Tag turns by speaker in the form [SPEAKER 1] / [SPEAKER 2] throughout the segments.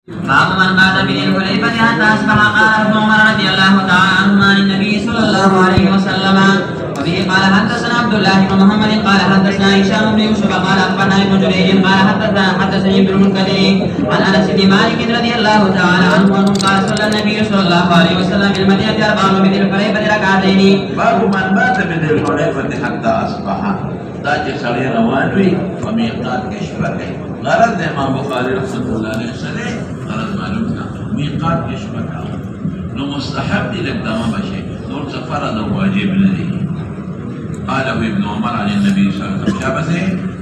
[SPEAKER 1] باب من بات بالحليفة حتى أصبح. قال ابن عمر رضي الله تعالى عنهما عن النبي صلى الله عليه وسلم. وبه قال حدثنا عبد الله بن محمد قال حدثنا هشام بن يوسف قال أخبرنا ابن جريج قال حدثني ابن المنكدر عن أنس بن مالك رضي الله تعالى عنه قال صلى النبي صلى الله عليه وسلم في المدينة 4 بذي الحليفة ركعتين.
[SPEAKER 2] باب من بات بذي الحليفة حتى أصبح. دا چې سړی روان وي په میقات کې شپه کوي. غرض د امام بخاري رحمة الله علیه سره غرض معلوم کړه میقات کې شپه کوي نو مستحب دی لږ دمه بشي نور څه فرض او واجب نه دی. قاله ابن عمر عن النبي صلى الله عليه وسلم شابه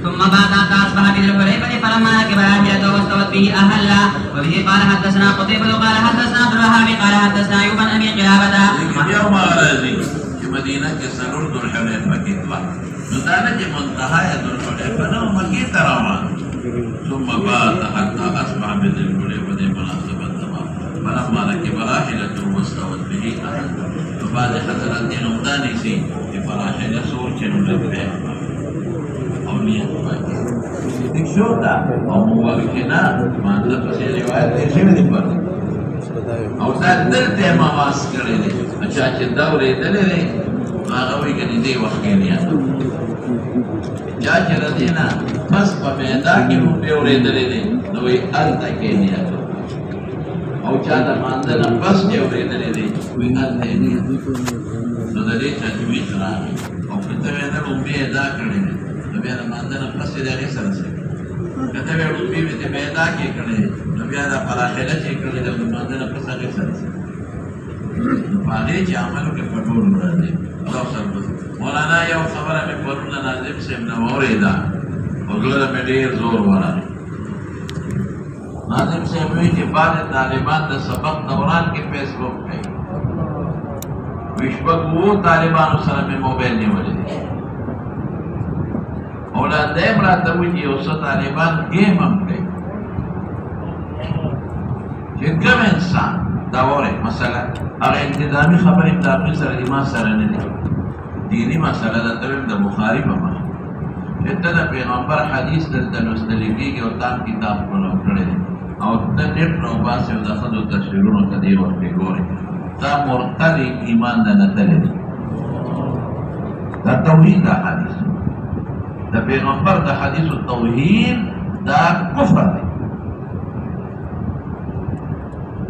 [SPEAKER 1] ثم بعد أن أصبح بذي الحليفة فلما ركب راحلته واستوت به أهلا. وبه قال حدثنا قتيبة قال حدثنا عبد الوهاب قال حدثنا أيوب عن أبي قلابة.
[SPEAKER 2] يوم غرضي في مدينة كسرور ذو الحليفة كتبه ندانه چې منتهای ذو الحليفه نو مکې ته روان ثم بات حتى اصبح بذي الحليفه دې مناسبت تمام. فلما ركب راحلته واستوت به أهلا. فبعد حضرت نمداني سي چې راحله سوچ نو لګه او نیت پاتې دې شو دا او موږ کې نه مانده په روایت دې شوی دی پر او دا دلته ما واس کړی دی چې دا ورېدلې هغه وی کني دی وخت کې نه یا چې ردینا بس په میدان کې مو په ورېدلې دي نو وی الته کې نه او چا د ماندنه بس کې ورېدلې دي وی الته نه نو د دې تجوید راغی او په ته نه مو به ادا کړی نو بیا د ماندنه بس دې هغه سره سره کته به مو به دې پیدا کې کړی نو بیا د فراخله چې کړی د ماندنه بس هغه سره سره باندې چې عملو کې پټول راځي. مولانا یو خبره مې پرون ناظم صاحب نه اوریدا او ګلره مې ډېر زور ورانه. ناظم صاحب وی چې بعد طالبان د سبق دوران کې فیسبوک کوي وشبک وو طالبانو سره مې موبایل نیولې اولاد دې راته وی چې اوس طالبان گیم هم کوي چې کوم انسان دا وره مثلا هغه انتظامی خبرې د خپل سره ما سره نه دي دینی مسله ده ته د بخاری په مخ چې د پیغمبر حدیث د لوستلګي او تام کتاب په نوم کړی او د نت نو باسه د خدو تشریحونو ته دی ورته ګوري دا مرتد ایمان نه نتلې دا توحید د حدیث د پیغمبر د حدیث او توحید دا کفر دی.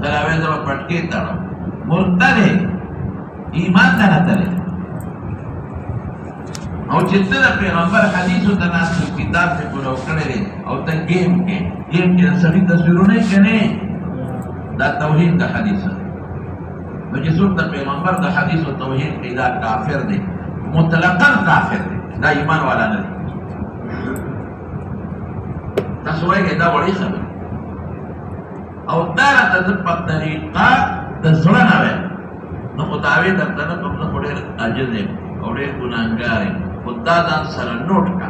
[SPEAKER 2] تراوی دا پټکی تاړو مرتد ایمان نه نتلې او چې د پیغمبر حدیثو ته ناس کتاب په کولو کړی او ته گیم کې سړي تصویرونه کوي دا توحید د حدیث نو چې څوک د پیغمبر د حدیث او توحید کې دا کافر دی مطلقاً کافر دی دا ایمان والا نه دی. تاسو وایئ دا وړي خبره او دا د په طریقه د زړه نه وي نو متاوی درته نه کوم نه ډېر عاجز دی او ډېر ګناهګار دی خدا ځان سره نوٹ کا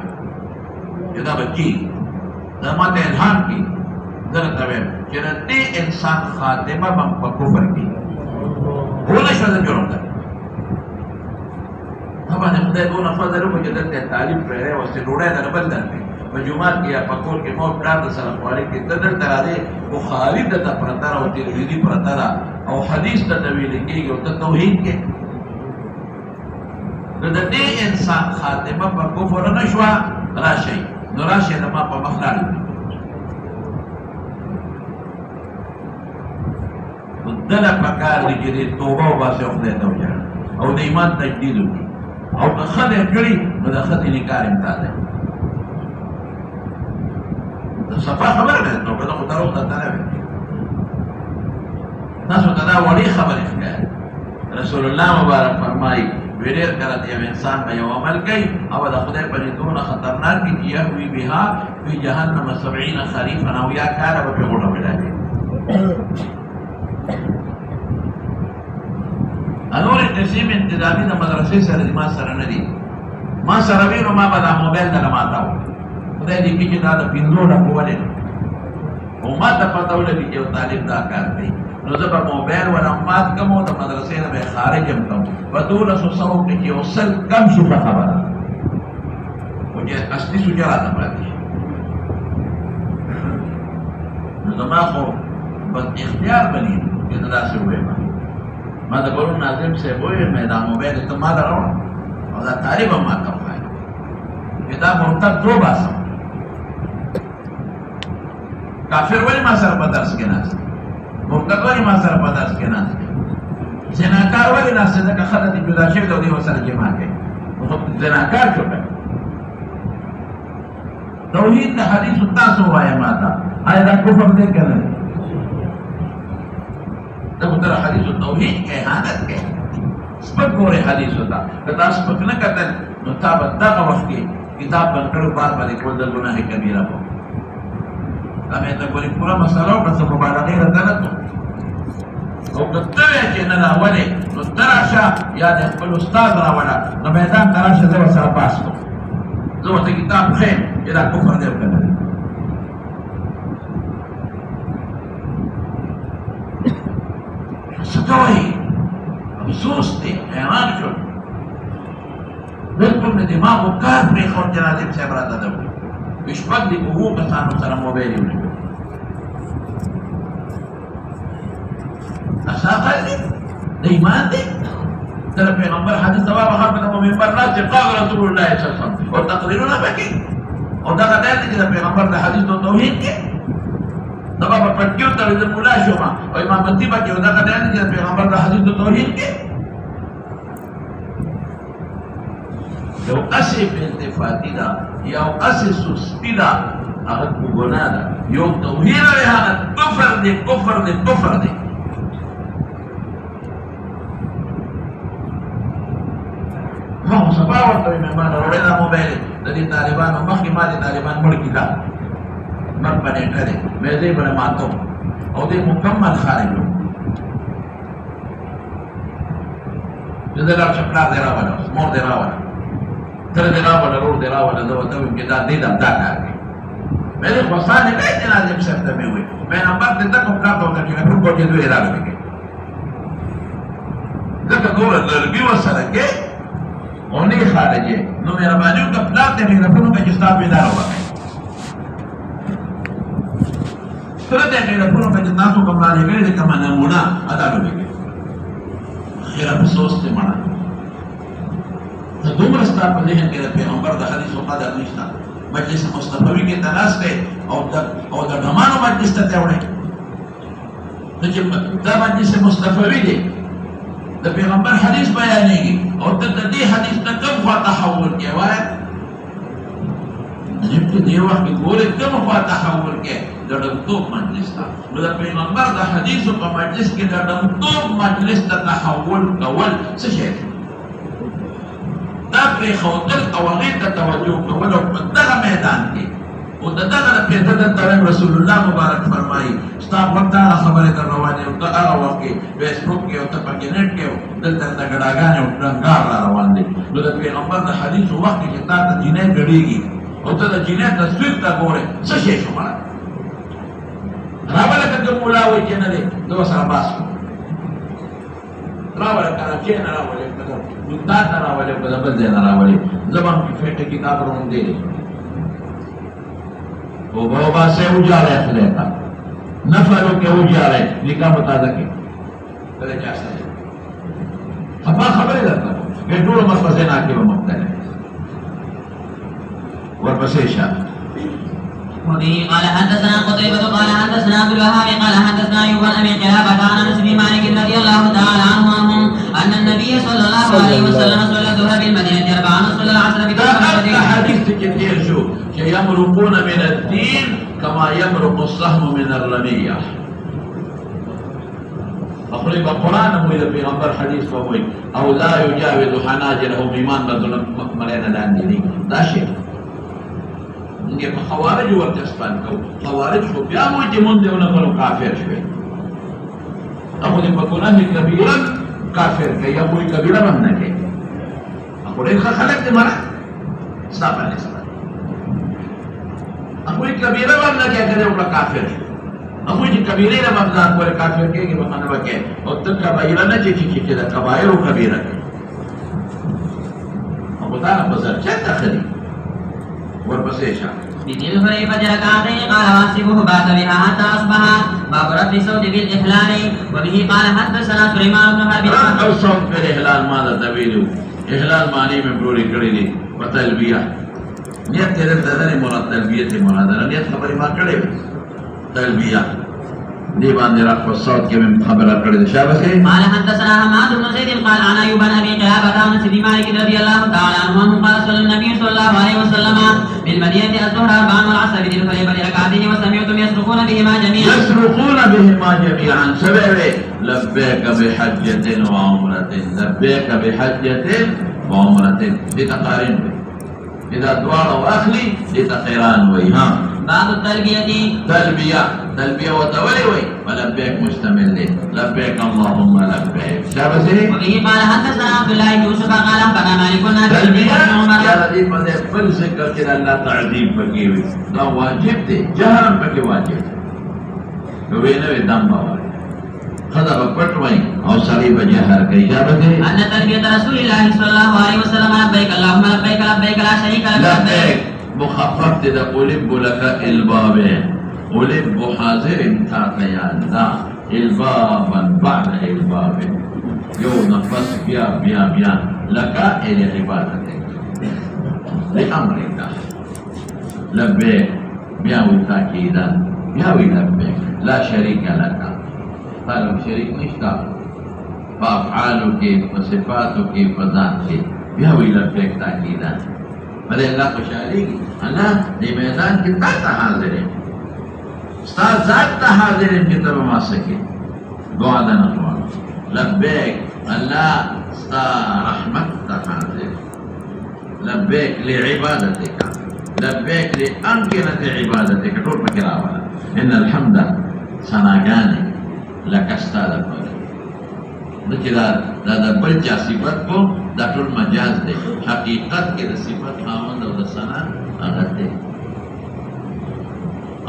[SPEAKER 2] چې دا بچي دا ماته الهام کی درته ویم چې دې انسان خاتمه په کفر کې ونه شو د جوړ کړ هغه نه خدای دونه فضل وکړي چې دلته تعلیم پرې واسه ډوړې نه بل درته په جمعات کې په کور کې مو پلان سره خواري کې دلته راځي بخاری د پرتا او ترمذی پرتا او حدیث ته ویل کېږي او توحید کې نو د دې انسان خاتمه په کفر نه شو راشي نو راشي د ما په مخلاړ دله پکار دي چې توبه او باسه خدای ته وځي او د ایمان تجدید وکړي او که خدای کړی نو د خدای نکار امتیاز دی. د صفا خبره ده نو په دغه درو ته نه وي تاسو ته دا وړي خبره ښکاري. رسول الله مبارک فرمایي ویډیر کړه یو انسان به یو عمل کوي او د خدای په دونه خطرناک دي چې یهوی بها فی جهنم 70 خریفا او یا کار به غوړه ولاږي. انور تقسیم انتظامی د مدرسې سره د ما سره نه دي ما سره وینو ما به دا موبایل ته ماتاو خدای دې کې دا د پینځوړه کوله او ما ته پته ولګي چې طالب دا کار کوي نو زه به موبایل ولا مات کوم او د مدرسې نه به خارج هم کوم په 1200 کې یو سل کم شو خبره او چې اصلي سوجا راته پاتې نو زما خو بس اختیار بنی کہ دا سے ہوئے ما دا برون ناظم سے ہوئے میں دا موبیل تو ما دا روڑا اور دا تعریب ما تا ہوئے کہ دا مرتب دو باسم کافر ولی ما سر پدرس کے ناس مرتب ولی ما سر پدرس کے ناس زناکار ولی ناس سے دا خلط جدا شوی دو دیو سر جمع کے زناکار چوکا توحید دا حدیث تاسو وائے ماتا آیا دا کفر دے کرنے دا خطر حدیث توحید کے حانت کے سپک گورے حدیث ہوتا دا سپک نہ کتن نتابت دا وقت کی کتاب بنکڑو بار بار کول دا گناہ کبیرہ کو دا میں تا کوئی پورا مسئلہ ہو بس مبالغی رہتا نہ تو او کتوے چے ندا ولی نو تراشا یاد اقبل استاد راوڑا نو میدان تراشا دو سر پاس کو دو تا کتاب خیم یہ کفر دے کرنے ستوئی افسوس دے حیران شو بالکل نے دماغ و کار پری خور جنازم سے براتا دو بشپک دی بہو کسانو سر موبیلی ہونے اساقل دی ایمان دی در پیغمبر حدیث دوا بخار پتا ممبر نا چه قال رسول اللہ صلی اللہ علیہ وسلم اور تقریرنا بکی اور دا قدر دی کہ پیغمبر دا حدیث دو توحید کے دبا پر پٹکیو تا ویدن مولا شوما اور امام منتیبہ کی دا قدر دی کہ پیغمبر دا حدیث دو توحید کے یو قصی انتفاتی دا یو قصی سستی دا اگر کو گناہ دا یو توحید رہانا کفر دے کفر دے کفر دے مخ سبا ورته مهمان وروړي دا موبایل د دې طالبانو مخکې ما دي طالبان مړ کړه مړ پنه کړه مې دې بل ماتو او دې مکمل خارج وو دې دا چپلا دی راوړل مور دی راوړل تر دې راوړل ورور دی راوړل دا وته کې دا دې دا کار مې دې خوشاله نه دي لازم شفته مې وي مې نمبر دې تک په کاټو کې نه په کوجه دوی راغلی دا ګور لرګي وسره کې اونی خارجه نو مهربانیو کا پلاٹ دے میرا کا جستا پیدا ہوا سره دے میرا کا جتنا تو کمرانے گئے دے کما نمونہ ادا لگے خیر افسوس تے مانا دوم رستا پر ذہن کے پیغمبر دا حدیث و قدر نشتا مجلس مصطفی کے تناس تے اور دا ڈھمانو مجلس تے اوڑے دا مجلس مصطفی دے دا پیغمبر حدیث بیانے گی اور دی حدیث تا کم خواہ تحول کیا وائے جب تو دی وقت گولے کم خواہ تحول کیا دا ڈمتوب مجلس تا دا پیغمبر دا حدیث کا مجلس کی دا ڈمتوب مجلس تا تحول کول سشیر دا پری خوتر توغیر تا توجہ کول اور دا میدان کی اور دا پیدا ترین رسول اللہ مبارک فرمائی ستاپ وقتا خبر در روانی ہوتا آغا وقتی بیس بروک کے ہوتا پاکنیٹ کے دل تر دا گڑاگانے اٹھنگار را روان دے دو دا پیغمبر دا حدیث وقتی کہ تا جینے گڑی گی ہوتا دا جینے تصویر تا گورے سشے شمارا رابا لکا جو مولاوی چینا دے دو سر باس کو رابا لکا چینا راوالے کدر دکتات راوالے کدر بلدین راوالے زبان کی فیٹے کتاب رون دے وہ بابا سے اجارے اخلے کا نفروں کے اجارے لکھا بتا دکے تلے چاہتا ہے خبا خبری لگتا ہوں کہ دور مفزین آکے وہ مقتل ہے ورپسیشا
[SPEAKER 1] وبه قال حدثنا قتيبة قال حدثنا عبد الوهاب قال حدثنا أيوب عن أبي قلابة عن أنس بن مالك رضي الله تعالى عنه أن النبي صلى الله عليه وسلم صلى الظهر بالمدينة أربعا وصلى العصر
[SPEAKER 2] ده حديث كثير شو يمرقون من الدين كما يمرق السهم من الرمية أقول القرآن هو إذا في غنبر حديث فهو أو لا يجاوز حناجرهم إيمان بدون مرينا الأنديني ده شيء یہ خوارج ورته اسپان کو خوارج کو بیا مو چې مونږ دیونه کولو کافر شوی هغه د مکونه کبیره کافر کې یا کوئی کبیره باندې کې هغه ډېر خلک دې مړه صاحب علی السلام هغه کبیره باندې کې کړه او کافر هغه چې کبیره نه باندې کول کافر کې باندې وکړي او تک کبیره نه چې دا کبایر او کبیره هغه دا په ځای چې تخري ورپسې شه
[SPEAKER 1] بذي الحليفة ركعتين قال واحسبه بات بها حتى أصبح باب رفع الصوت بالإحلال وبه قال حدثنا سليمان بن حرب
[SPEAKER 2] او صوت پر احلال ماذا تبيلو احلال معنی میں پوری کری دی وتلبیہ نیت کے در مراد تلبیہ سے مراد ہے نیت خبر ما کڑے تلبیہ دی باندې رفع الصوت کې من خبر کړی دی شابه سے
[SPEAKER 1] قال حدثنا حماد بن زيد قال عن أيوب بن أبي قلابة عن سيدي مالك رضي الله تعالى عنه أنه قال صلى النبي صلى الله عليه وسلم بالمدينة الظهر أربعا والعصر بذي الحليفة ركعتين وسمعتم يصرخون بهما جميعا
[SPEAKER 2] يصرخون بهما جميعا سبب لبيك بحجة وعمرة لبيك بحجة وعمرة لتقارن إذا دوار وأخلي لتقيران ويها
[SPEAKER 1] باب التلبية
[SPEAKER 2] تلبية وتولي وي ولبيك مشتمل لي لبيك اللهم لبيك شابسي
[SPEAKER 1] وبه قال حدثنا عبد الله بن يوسف قال أخبرنا مالك عن
[SPEAKER 2] تلبية
[SPEAKER 1] ابن عمر
[SPEAKER 2] يا رديف مدى فل ذكر كده لا تعذيب فكيوي ده واجب دي جهرم فكي واجب وبينه دم بواري خدا بپٹوائیں اور ساری بجہر کی اجابت ہے
[SPEAKER 1] أن تلبية رسول الله صلى الله عليه وسلم لبيك اللهم لبيك لبيك لا شريك لك
[SPEAKER 2] لبيك مخفف ده قلب لك الباب قلب حاضر انتاك يا الله البابا بعد الباب يو نفس بيا لك إلى عبادتك لأمرك لبيك بياوي تاكيدا بياوي لبيك لا شريك لك طالب شريك نشتا فأفعالك وصفاتك فذاتك بياوي لبيك تاكيدا بلے اللہ کو شاریگی اللہ دی میدان کی تا حاضر ہے استاد ذات تا حاضر ہے کی طرف ما سکے دعا دانا خوان لبیک اللہ استا رحمت تا حاضر لبیک لعبادتك لبیک لأمكنة عبادتك طول فکر آوالا ان الحمد سناگانے لك استاد فرد نچی دا بلچا صفت کو دا ټول مجاز دے حقیقت کے دا صفت خاوند او دا ثنا آغت دے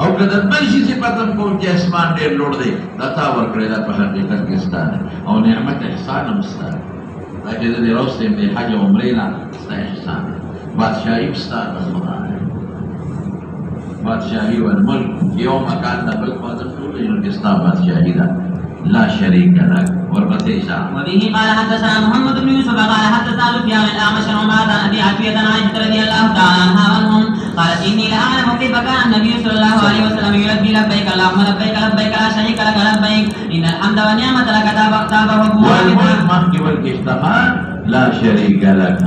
[SPEAKER 2] او کدر بلشی صفت ہم کو کہ اسمان دیر لوڑ دے دا تا ورکڑے دا پا حقیقت کے استان ہے او نعمت احسان ہم استان ہے تاکہ دا دی روستے میں حج عمرینا استا احسان ہے بادشاہی استان خدا ہے بادشاہی والملک یوم مکان دا بلک فادر طول انہوں کے استا بادشاہی دا لا شريك لك وربتيشا
[SPEAKER 1] وبه قال حدثنا محمد بن يوسف قال حدثنا سفيان الأعمش عن عمرة عن أبي عتية عن عائشة رضي الله تعالى عنها عنهم قالت إني لأعلم كيف كان النبي صلى الله عليه وسلم يلبي لبيك اللهم لبيك لبيك لا شريك لك لبيك إن الحمد والنعمة لك تابه
[SPEAKER 2] والملك مهدي والكشتفى لا شريك لك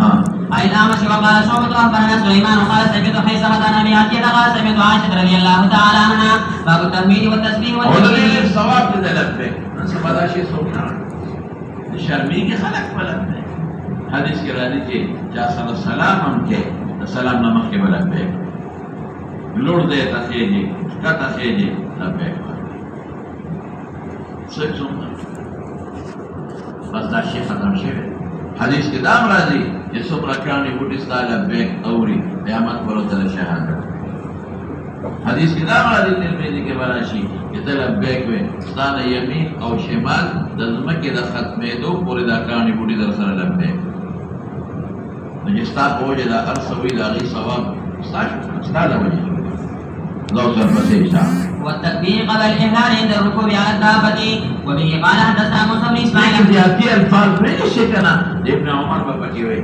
[SPEAKER 1] أي الأعمش وقال شعبة أخبرنا سليمان وقال سمعت حيثمة عن أبي عتية قال سمعت عائشة رضي الله تعالى عنها باب التحميد والتسبيح
[SPEAKER 2] والتكبير الصواب لذا لبيك نسبة دا شيء سبحان شرمی کے خلق بلد ہے حدیث کے رہنے کے جا صلی اللہ السلام ہم کے سلام نمک کے بلد ہے لوڑ دے تخیجی کا تخیجی لبیک سکھ سنتا بس دا شیء ختم شوه حدیث کے دام راضی یہ سب رکھانی بوٹستا لبیک اوری قیامت برو تل شہادت حدیث کی دام راضی ترمیزی کے براشی کہ لبیک وے ستان یمین او شمال دزمکی دا ختمی دو پوری دا کانی بوٹی در سر لبیک نجستا پوجے دا ارسوی دا غی ثواب ستا دا وجہ لو سر بسیشا
[SPEAKER 1] والتكبير قبل الإحلال عند الركوب على الدابة وبه قال حدثنا موسى بن إسماعيل
[SPEAKER 2] احتیاطی الفاظ میں شکنا ابن عمر بپٹی ہوئی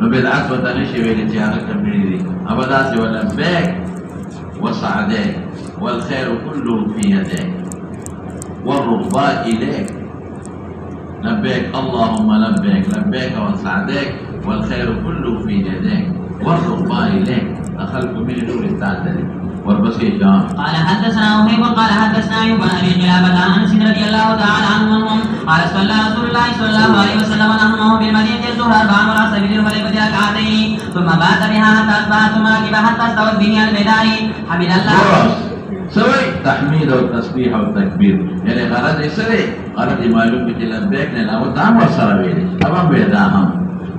[SPEAKER 2] نو بدعات وطنشی ویلی چیارہ کمینی دی ابدا سے ولبیک وسعديك والخير كله في يديك والرغباء إليك لبيك اللهم لبيك لبيك وسعديك والخير كله في يديك والرغباء إليك أخلق من نور التعدل والبصير جان
[SPEAKER 1] قال حدثنا وهيب قال حدثنا أيوب عن أبي قلابة عن أنس رضي الله تعالى عنهم قال صلى رسول الله صلى الله عليه وسلم نحن بالمدينة الظهر أربعا والعصر بذي الحليفة ركعتين ثم بات بها حتى أصبح ثم ركب حتى استوت به البدار حمد الله
[SPEAKER 2] سوي تحميد والتسبيح والتكبير يعني غرض يسري غرض معلوم مثل لبيك لأن أول دام وصل بيلي أمام بيداهم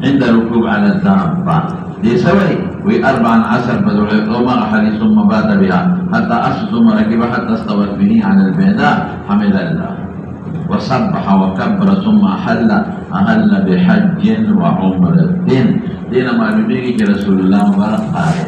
[SPEAKER 2] عند الركوب على الدابة يسوي وأربعا عشر بدر وما حديث ثم بات بها حتى أصل ثم ركب حتى استوت به على البيداء حمد الله وسبح وكبر ثم أهل بحج وعمرة دين معلومي رسول الله مبارك قائل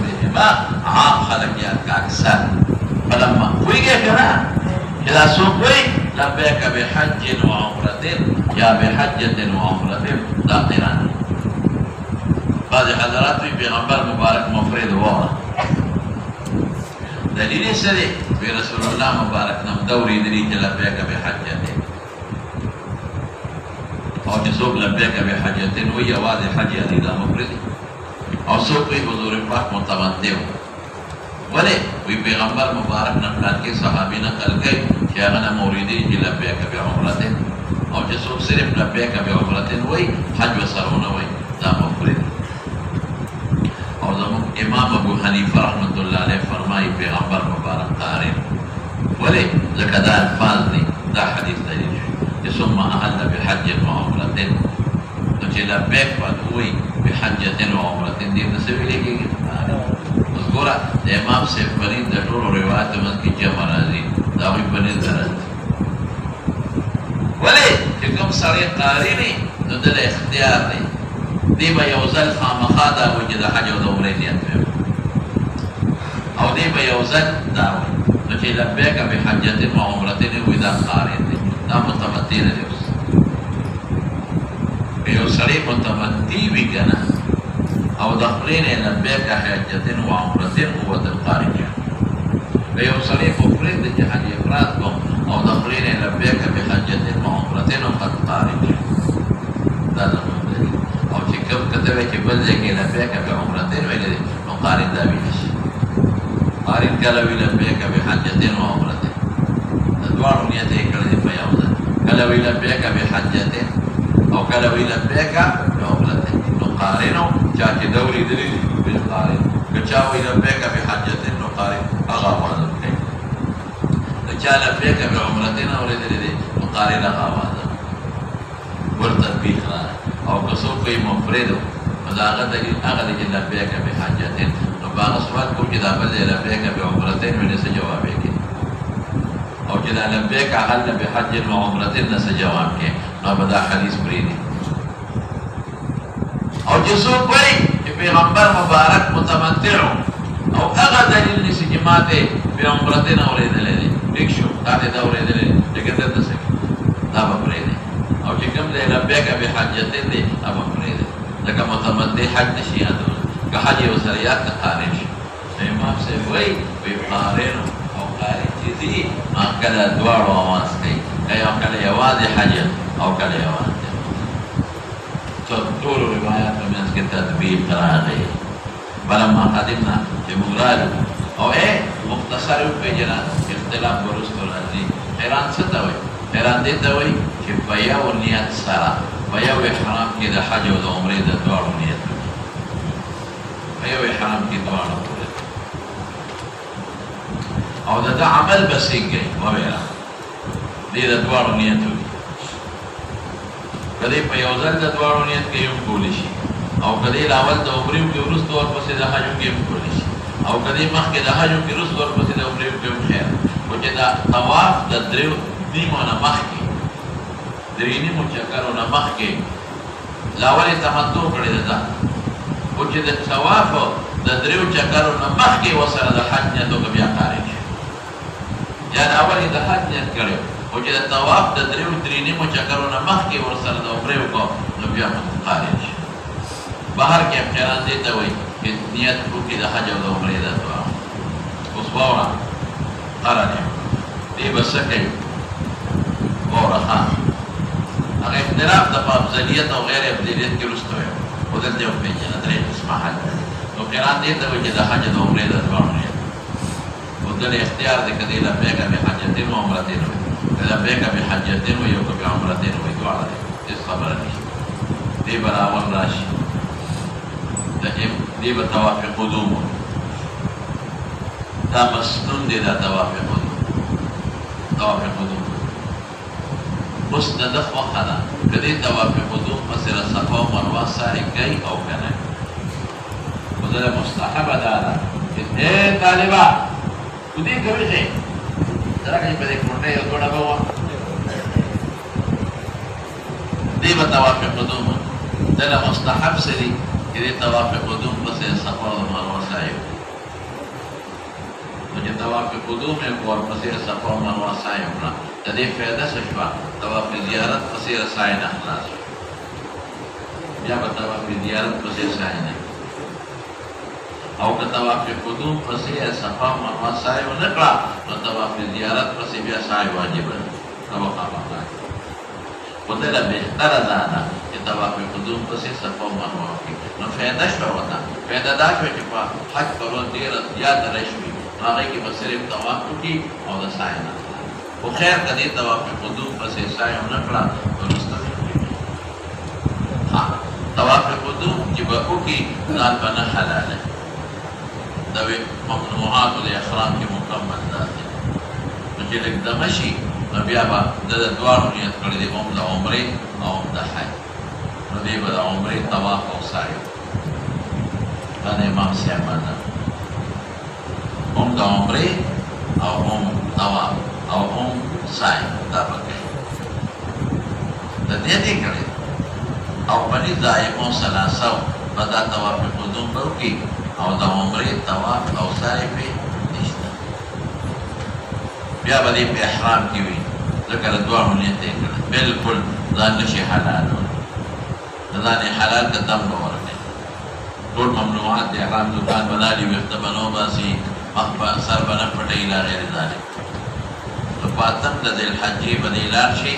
[SPEAKER 2] بهما عام خلق يا كاكسر فلما ويجي كنا إذا سوقي لبيك بحج وعمرة يا بحجة وعمرة لا قران بعض حضرات پیغمبر مبارک مفرد هو دلیل سره في رسول الله مبارک نم دوري دلی لبيك بحجة او جسوب لبيك بحجة وهي واضح حجة إذا مفرد او سوقي حضور پاک متمتع ولے وی پیغمبر مبارک نقلان کے صحابی نقل گئے کہ اغنى موریدی جی لبیک بعمرتن او جسوب صرف لبیک بعمرتن وی حج و سرون وی دا مفرد او زمان امام ابو حنیفہ رحمت اللہ علیہ فرمائی پیغمبر مبارک قارن ولے زکدا الفاظ دی دا حدیث دلیل ثم احل بحج وعمرتن تو جی لبیک فدوی بحجة وعمرتن دی نسوی لگی گی گورا امام سے پنید دا طول روایت من کی جمع رازی داوی پنید درد ولی چکم ساری قارینی نو دل اختیار دی دی با یوزل خامخا داوی جدا حج و دورے نیت میں او دی با یوزل داوی نو چی لبیکا بی حجت و عمرتن وی دا قارین دی دا متمتین دی اس بیو سری متمتی بھی کنا او دخلين لبيك حجة وعمرة قوة الخارجة فيوصلي مفرد جهاد إفرادكم او دخلين لبيك بحجة وعمرة وقد خارجة هذا مدري او شكب كتبك بلزك لبيك بعمرة وإلى مقارن دابيش قارن كلوي لبيك بحجة وعمرة تدوار نيته كلذي فيوزا كلوي لبيك بحجة او كلوي لبيك بعمرة نقارنه چاچه دوری دلی بالقارن کچاوی لبیک بحجت نقارن اغاواز بکی کچا لبیک بعمرتنا ولی دلی نقارن اغاواز ورتطبیق را او کسو کوئی مفردو مداغت دلی اغلی جی لبیک بحجت نباغ سوال کو جدا بلد لبیک بعمرتن ولی سجوابی کی او جدا لبیک اغل بحجت وعمرتن نسجواب کی نبدا حدیث بریدی او جسو کوئی پیغمبر مبارک متمتع او اغا دلیل نسی جماعت پیغمبرتین اولید لیدی ایک شو تاتی دا اولید لیدی لیکن در دسکی دا بپریدی او چکم دے لبیکا بی حجتین دی دا بپریدی لکا متمتع حج نشی ادون که حجی و سریات کا قارن شو امام سے وی قارنو او قارن چیزی مان کلا دوار و آواز کئی کئی او کلا یواز حج او کلا یواز طول روایات میں اس کے تطبیق کرا گئی فلما قدمنا في مغرال او مختصر پہ جنا اختلاف برست الازی حیران ستوئی حیران دیتا ہوئی کہ بیاو نیت سارا بیاو احرام کی دا حج و دا عمری دا دوار نیت بیاو احرام کی دوار نیت او دا عمل بسیق گئی وبیرا دی دا دوار نیت ہوئی کدی په یو ځل د دواړو نیت کې یو کولی شي او کدی لاول د عمرې کې ورسته ورپسې د حج کې یو کولی شي او کدی مخکې د حج کې ورسته ورپسې د عمرې کې یو خیر او چې دا طواف د دریو نیمو نه مخکې درې نیمو چکرو نه مخکې لاول تمتع کړی ده او چې د طواف د دریو چکرو نه مخکې وسره د حج نیت او بیا قارن شي یا اول د حج نیت کړو او چې د طواف د دریو نیمو چکرو نه مخکې ورسره د عمرې وکړو نو بیا قارن شي بهر کې خیران دی ته وایي چې نیت وکړي د حج او د عمرې د دعا اوس واوره قرن دی به څه کوي واوره ښه هغه اختلاف د په افضلیت او غیر افضلیت کې وروسته وی خو دلته وپېژنه درې قسمه حج نو خیران دی ته وایي چې د حج د عمرې د دعا نیت او دل اختیار دی که دی لبیک بحجتین و عمرتین وي لبیک بحجتین وي او که بعمرتین وي دواړه دی هېڅ خبره نشته دی به راول راشي دی به طواف قدوم دا مسنون دی دا طواف قدوم اوس د ده خوښه ده که دې طواف قدوم پسې له صفا او مروه ساري کوي او که نه خو د ده مستحبه دا ده چې طالبه خودي کوي ښې درکه په دې کونډۍ یو دوړه به وه دې به طواف قدوم دله مستحب سری چې دې طواف قدوم پسې صفا او مروه سعی نو چې طواف قدوم یې ورپسې صفا او مروه سعی وکړه د دې فایده څه شوه طواف زیارت پسې سعی نه خلاص بیا به طواف زیارت پسې سعی نه او که طواف قدوم پسې صفا او مروه سعی ونه کړه نو طواف زیارت پسې بیا سعی واجب ده توقع باندې ودله بهتره ده چې طواف قدوم پسې صفا او مروه وکړي نو فایده شوه ورته فایده دا شوه چې په حج کولو ډېره زیاته راشي نو هغې کې به صرف طواف وکړي او د سعی نه خو خیر که دې طواف قدوم پسې سعی ونه کړه نو مستقیم طواف قدوم چې به وکړي ځان به نه حلاله د ممنوعاتو د احرام کې مکمل ده نو چې لږ دمه شي نو بیا به د دواړو نیت کړی دی هم د عمرې او هم د حج نو دی به د عمرې طواف او سعی دا د امام صاحب ده هم د عمرې او هم طواف او هم سعی دا به کوي د دې دې کړی او پنځه دایمو ثلاثه به دا طواف قدوم به وکړي او د عمرې طواف او سعی پې نشته بیا به دې په احرام کې وي ځکه د دواړو نیت یې کړی بلکل ځان نشي حلالولی د ځان یې حلال ته دم به ورکړي ټول ممنوعات د احرام دوکان به نالي ویښته به نه وباسي مخ به سر به نه پټوي الی غیر ذلک نو په اتم د ذوالحجې به دې لاړ شي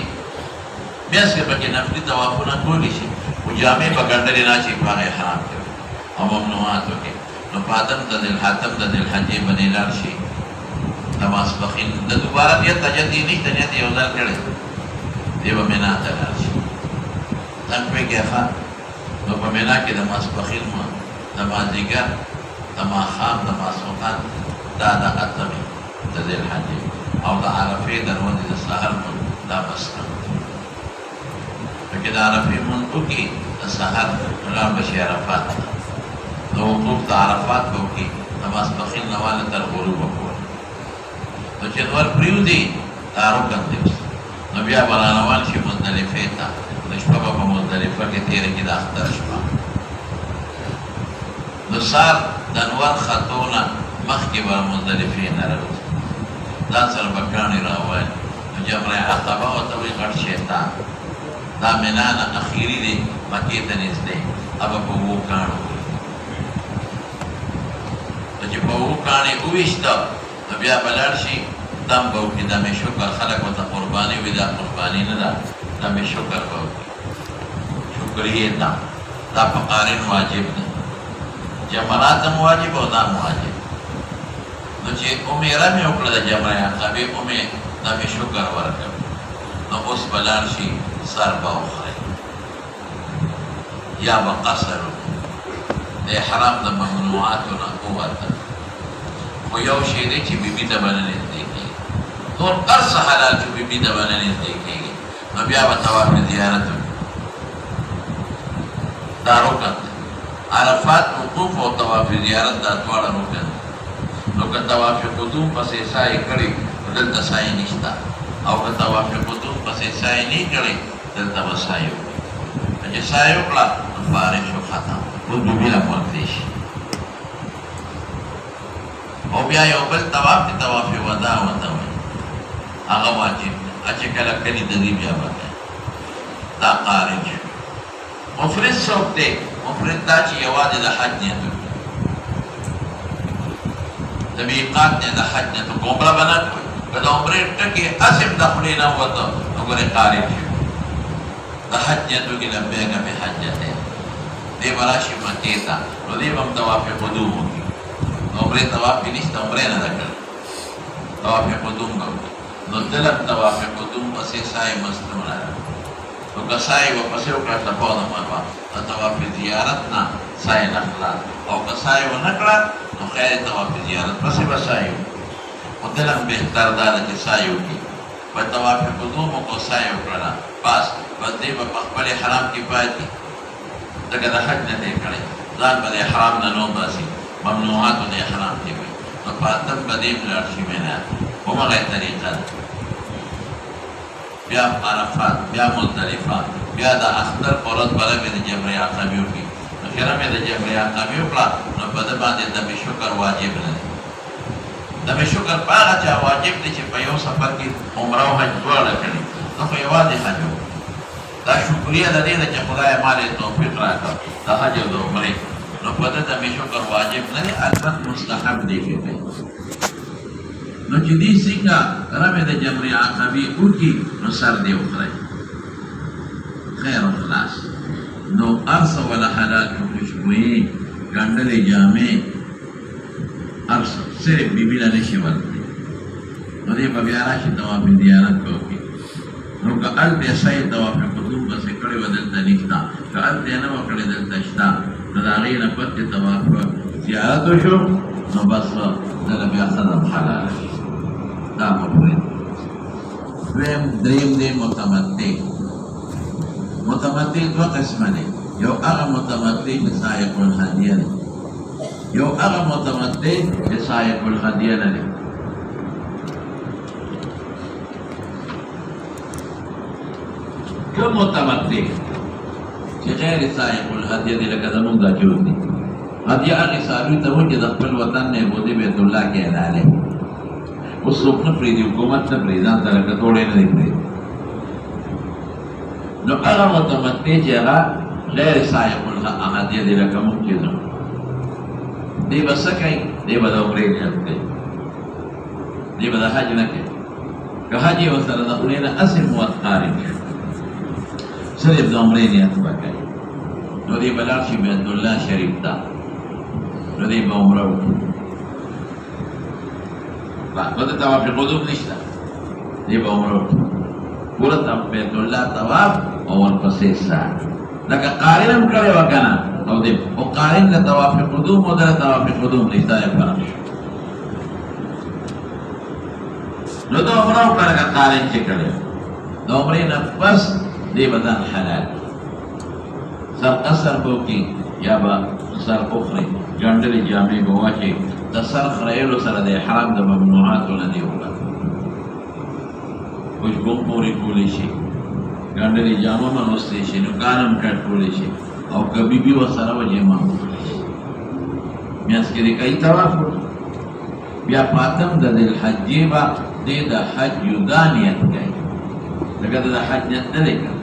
[SPEAKER 2] بیا چې پکې نفلي طوافونه کولی شي خو جامې به ګنډلې نه شي په هغه احرام کې او ممنوعاتو کې نو په اتم د ذوالحجې به دې لاړ شي د ماسپښین د دوباره نیت تجدید نشته نیت یو ځل کړی دی به مینا ته لاړ شي ځان پوهېږي ښه نو په مینا کې د ماسپښین د مازدیګر د ماښام د ماسخوتن دا د اتمې د ذوالحجې او د عرفې د ورځې د سهار دا بس پکې د عرفې مونځ وکړي د سهار نو لاړ به شي عرفات ته د وقوف د عرفات به وکړي د ماسپښین نه واله تر غروبه پورې نو چې نور پرېوځي دا رکن دی نو بیا به راروان شي مزدلفې ته د شپه به په مزدلفه کې تېره کړي د اختر شپه نو سهار د انور ختو نه مخکې به مزدلفې نه راوځي ځان سره به کاڼي راوایي نو جمره عقبه ورته وایي غټ شیطان دا مینا نه اخري دی مکې ته نږدې هغه په اوو کاڼو نو چې په اوو کاڼې وویشته نو بیا به لاړ شي دم به وکړي دا مې شکر خلک ورته قرباني وي دا قرباني نه ده دا مې شکر به وکړي شکریې دم دا په قارن واجب ده جمرات هم واجب او دا هم واجب نو چې عمره مې وکړه د جمره عقبې دا مې شکر ورکړ نو اوس به لاړ شي سر به وخورئ یا به قصر وکړي د احرام د ممنوعاتو نه ووته خو یو شی دی چې بیبي ته به نه نږدې کېږي نور هر څه حلال چې بیبي ته به نه نږدې کېږي نو بیا به طواف زیارت وکړي دا رکن دی عرفات وقوف او طواف زیارت دا دواړه رکن دي نو که طواف قدوم پسې سعی کړي نو دلته سعی نشته او که طواف قدوم پسې سعی نه کړي دلته به سعی وکړي چې سعی وکړه نو فارغ شو ختم اوس بیبي له پورته شي او بیا یو بل طواف دی طواف وداع ورته وایي هغه واجب دی چې کله کلي ته ځي بیا به کوي دا قارن شو مفرد څوک دی مفرد دا چې یوازې د حج نیت وکړي د میقات نه د حج نیت وکړي عمره به نه کوي که د عمرې ټکي هسې هم د خولې نه ووته نو ګورې قارن شو د حج نیت وکړي لبیک بحجتین دی به راشي مکې ته نو دی به هم طواف قدوم وکړي عمرې طواف یې نشته عمرې نه ده کړې طواف قدوم به وکړي نو دلته طواف قدوم پسې سعی مستمره ده نو که سعی ورپسې وکړه صفا او د مروه د طواف زیارت نه سعی نه خلاص او که سعی ونه کړه نو خیر طواف زیارت پسې به سعی وکړي خو دله هم بهتر دا ده چې سعی وکړي په طواف قدوم وکړو سعی وکړله بس بس دی به په خپل احرام کې پاتې ځکه د حج نه دی کړی ځان به د احرام نه نو باسي ممنوعاتو د احرام کې وي نو په اتم به دې هم لاړ شي مینا همغه طریقه ده بیا عرفات بیا مزدلفه بیا د اختر پرد بله مې د جمرې عقبې وکړي اخره مې د جمرې عقبې وکړه نو په ده باندې دم شکر واجب نه دی دم شکر په هغه چا واجب دی چې په یو سفر کې عمره او حج دواړه کړي نو خو یوازې حج دا شکریه د دې ده چې خدای ما لې توفیق راکړ د حج او د عمرې نو په ده دم شکر واجب نه دی البته مستحب دی کوي نو چې دې څنګه رمې د جمرې عقبې وکړي نو سر دې وخورئ خیر و خلاص نو ارس ولا حلال کو خوشبوئی گنڈلے جامع ارس صرف بی بی لنشی ورکی نو دے ببیارا شی طواف دیارت کوکی نو که ال دے سای طواف قدوم بس کڑی و دلتا نکتا که ال دے نو کڑی دلتا شتا نو دا غیر پت طواف زیارتو شو نو بس دل بیا خدم حلال دا مفرد دویم دریم دے متمتی متمتع دو قسمه دی یو هغه متمتع چې سائق الهدیه دی یو هغه متمتع چې سائق الهدیه نه دی کوم متمتع چې غیر سائق الهدیه دی لکه زمونږ دا جوړ دی هدیه هغې څاروي ته وایي چې د خپل وطن نه بودې بیت الله کې حلالې اوس څوک نه پرېږدي حکومت نه پرېږدي ځان ته لکه توړې نه دی پرېږدي نو هغه متمتع چې هغه غیر سائق الهدیه دی لکه موږ چې ځو دی به څه کوي دی به د عمرې نیت کوي دی به د حج نه کوي که حج یې ورسره د عمرې نه هسې موت قارن شو صرف د عمرې نیت به کوي نو دی به لاړ شي بیت الله شریف ته نو دی به عمره وکړي به د طواف قدوم نشته دی به عمره وکړي پورا بیت الله طواف او ورپسې سعی لکه قارن هم کړی وه که نه او دی خو قارن له طواف قدوم او د طواف قدوم رشته یې فرق شو نو د عمره وکړه لکه قارن چې کړی د عمرې نه پس دی به ځان حلال سر قصر به وکړي یا به سر وخوري ګنډلې جامې به واچوي د سر خریلو سره د احرام د ممنوعاتو نه دی وکړه خوشبو پورې کولی شي ګنډلې جامه هم اغوستی شي نوکان هم کټ کولی شي او که بیبي ورسره وه جامه هم وکړلی شي میانځ کې د کوي طواف وکړي بیا پاتم د ذوالحجې به دی د حج یودا نیت کوي لکه د حج نیت نه دی کړی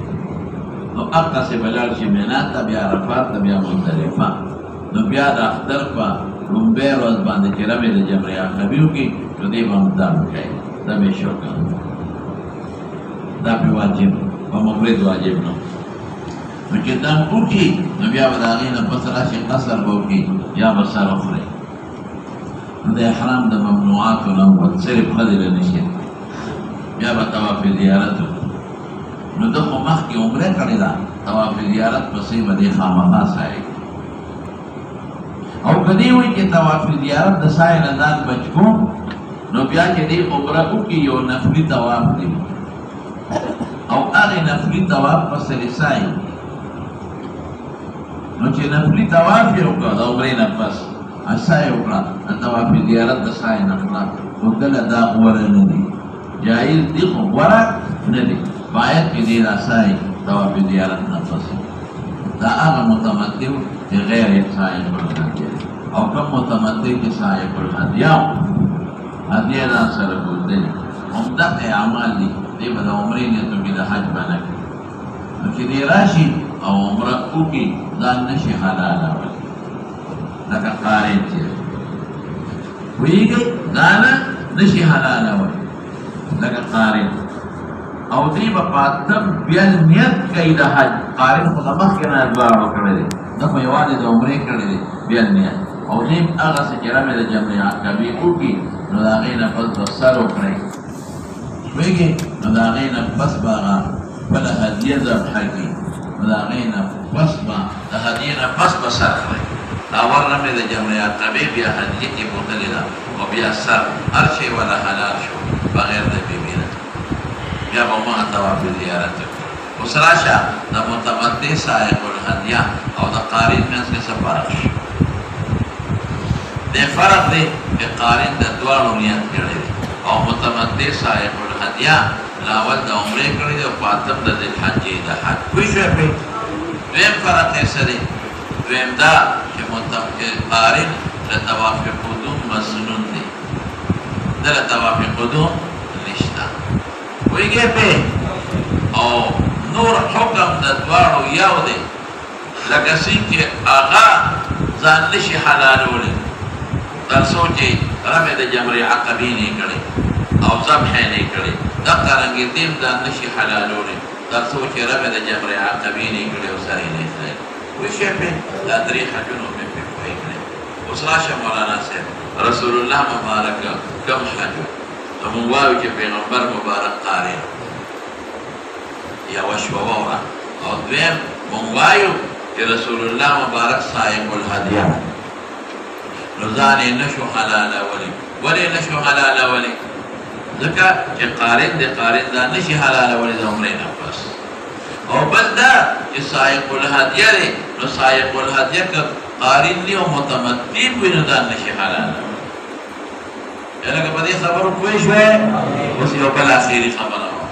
[SPEAKER 2] نو هغسې به لاړ شي مینا ته بیا عرفات ته بیا مزدلفه نو بیا د اختر په لومبۍ ورځ باندې چې رمې د جمرې عقبې وکړي نو دی به هم دم کوي دم شکر دا پې واجب په مفرد واجب نه نو چې دم وکړي نو بیا به د هغې نه پس راشي قصر به وکړي یا به سر وخوري نو د احرام د ممنوعاتو نه ووت صرف ښځې له نشي بیا به طواف زیارت وکړي نو ده خو مخکې عمره کړې ده طواف زیارت پسې به دې خامخا سعی او که دې وایي چې طواف زیارت د سعی نه ځان بچ کوم نو بیا چې دې عمره وکړي یو نفلي طواف دی او هغې نفلي طواف پسې سعی نو چې نفلي طواف یې وکړه د عمرې نه پس سعی وکړه د طواف زیارت د سعی نه خلاص نو کله دا غوره نه دي جایز دي خو غوره نه دي باید چې دې دا سعی طواف زیارت نه پس دا هغه متمتع چې غیر سعی الهدیه او کوم متمتع چې سعی الهدیه هدیه ځان سره بوتلی همدغه اعمال دي دی به د عمرې نیت وکړي د حج به نه کړي نو چې دی راشي او عمره وکړي ځان نشي حلالولی لکه قارن چې پوهېږئ ځان نشي حلالولی لکه قارن او دی به پاتم بیا نیت کوي د حج قارن خو د مخکې نه دواړو کړی دی ده خو یوازې د عمرې کړی دی بیا نیت او دیم هغسې چې رمې د جمرې عقبې وکړي نو د هغې نه پس به سر وکړئ پوهېږې نو د هغې نه پس به هغه خپله هدیه ذبحه کړي نو د هغې نه پس به د هدیې نه پس به سر کړئ اول رمې د جمرې عقبې بیا هدیه کې بوتلې ده او بیا سر هر شی ولا حلال شو بغیر د بیبي نه بیا به ما طواف زیارت وکړي اوس راشه د متمتع سائق الهدیه او د قارن منځ کې څه فرق شي دې فرق دی چې قارن د دواړو نیت کړی دی او متمتع سائق الهدیه ناول دا عمره کړی دی او پاتم د ذوالحجې د حج پوه شوې پرې دویم فرق یې څه دی دویم دا چې قارن له طواف قدوم مسنون دی ده له طواف قدوم نشته پوهېږې پرې او نور حکم د دواړو یو دی لکه څنګه چې هغه ځان نشي حلالولی تر څو چې رمې د جمرې عقبې نه کړې او ذبح یې نه کړې دغه رنګې دیم ځان نشي حلالولی تر څو چې رمې د جمرې عقبې نه کړې او سر یې نه کړې پوه شوې پرې دا درې حجونه مې پرې پوهې کړې اوس راشه مولانا صاحب رسول الله مبارک کوم حج نو موږ وایو چې پیغمبر مبارک قارن یوه شوه واوره او دویم موږ وایو چې رسول الله مبارک سائق الهدیه نو ځان یې نشو حلالولی ولې نشو حلالولی ځکه چې قارن دی قارن ځان نشي حلالولی د عمرې نه پس او بل دا چې سائق الهدیه دی نو سائق الهدیه که قارن دی او متمتع وي نو ځان نشي حلالولی لکه په دې خبرو پوه شوې اوس یو بل اخري خبره وه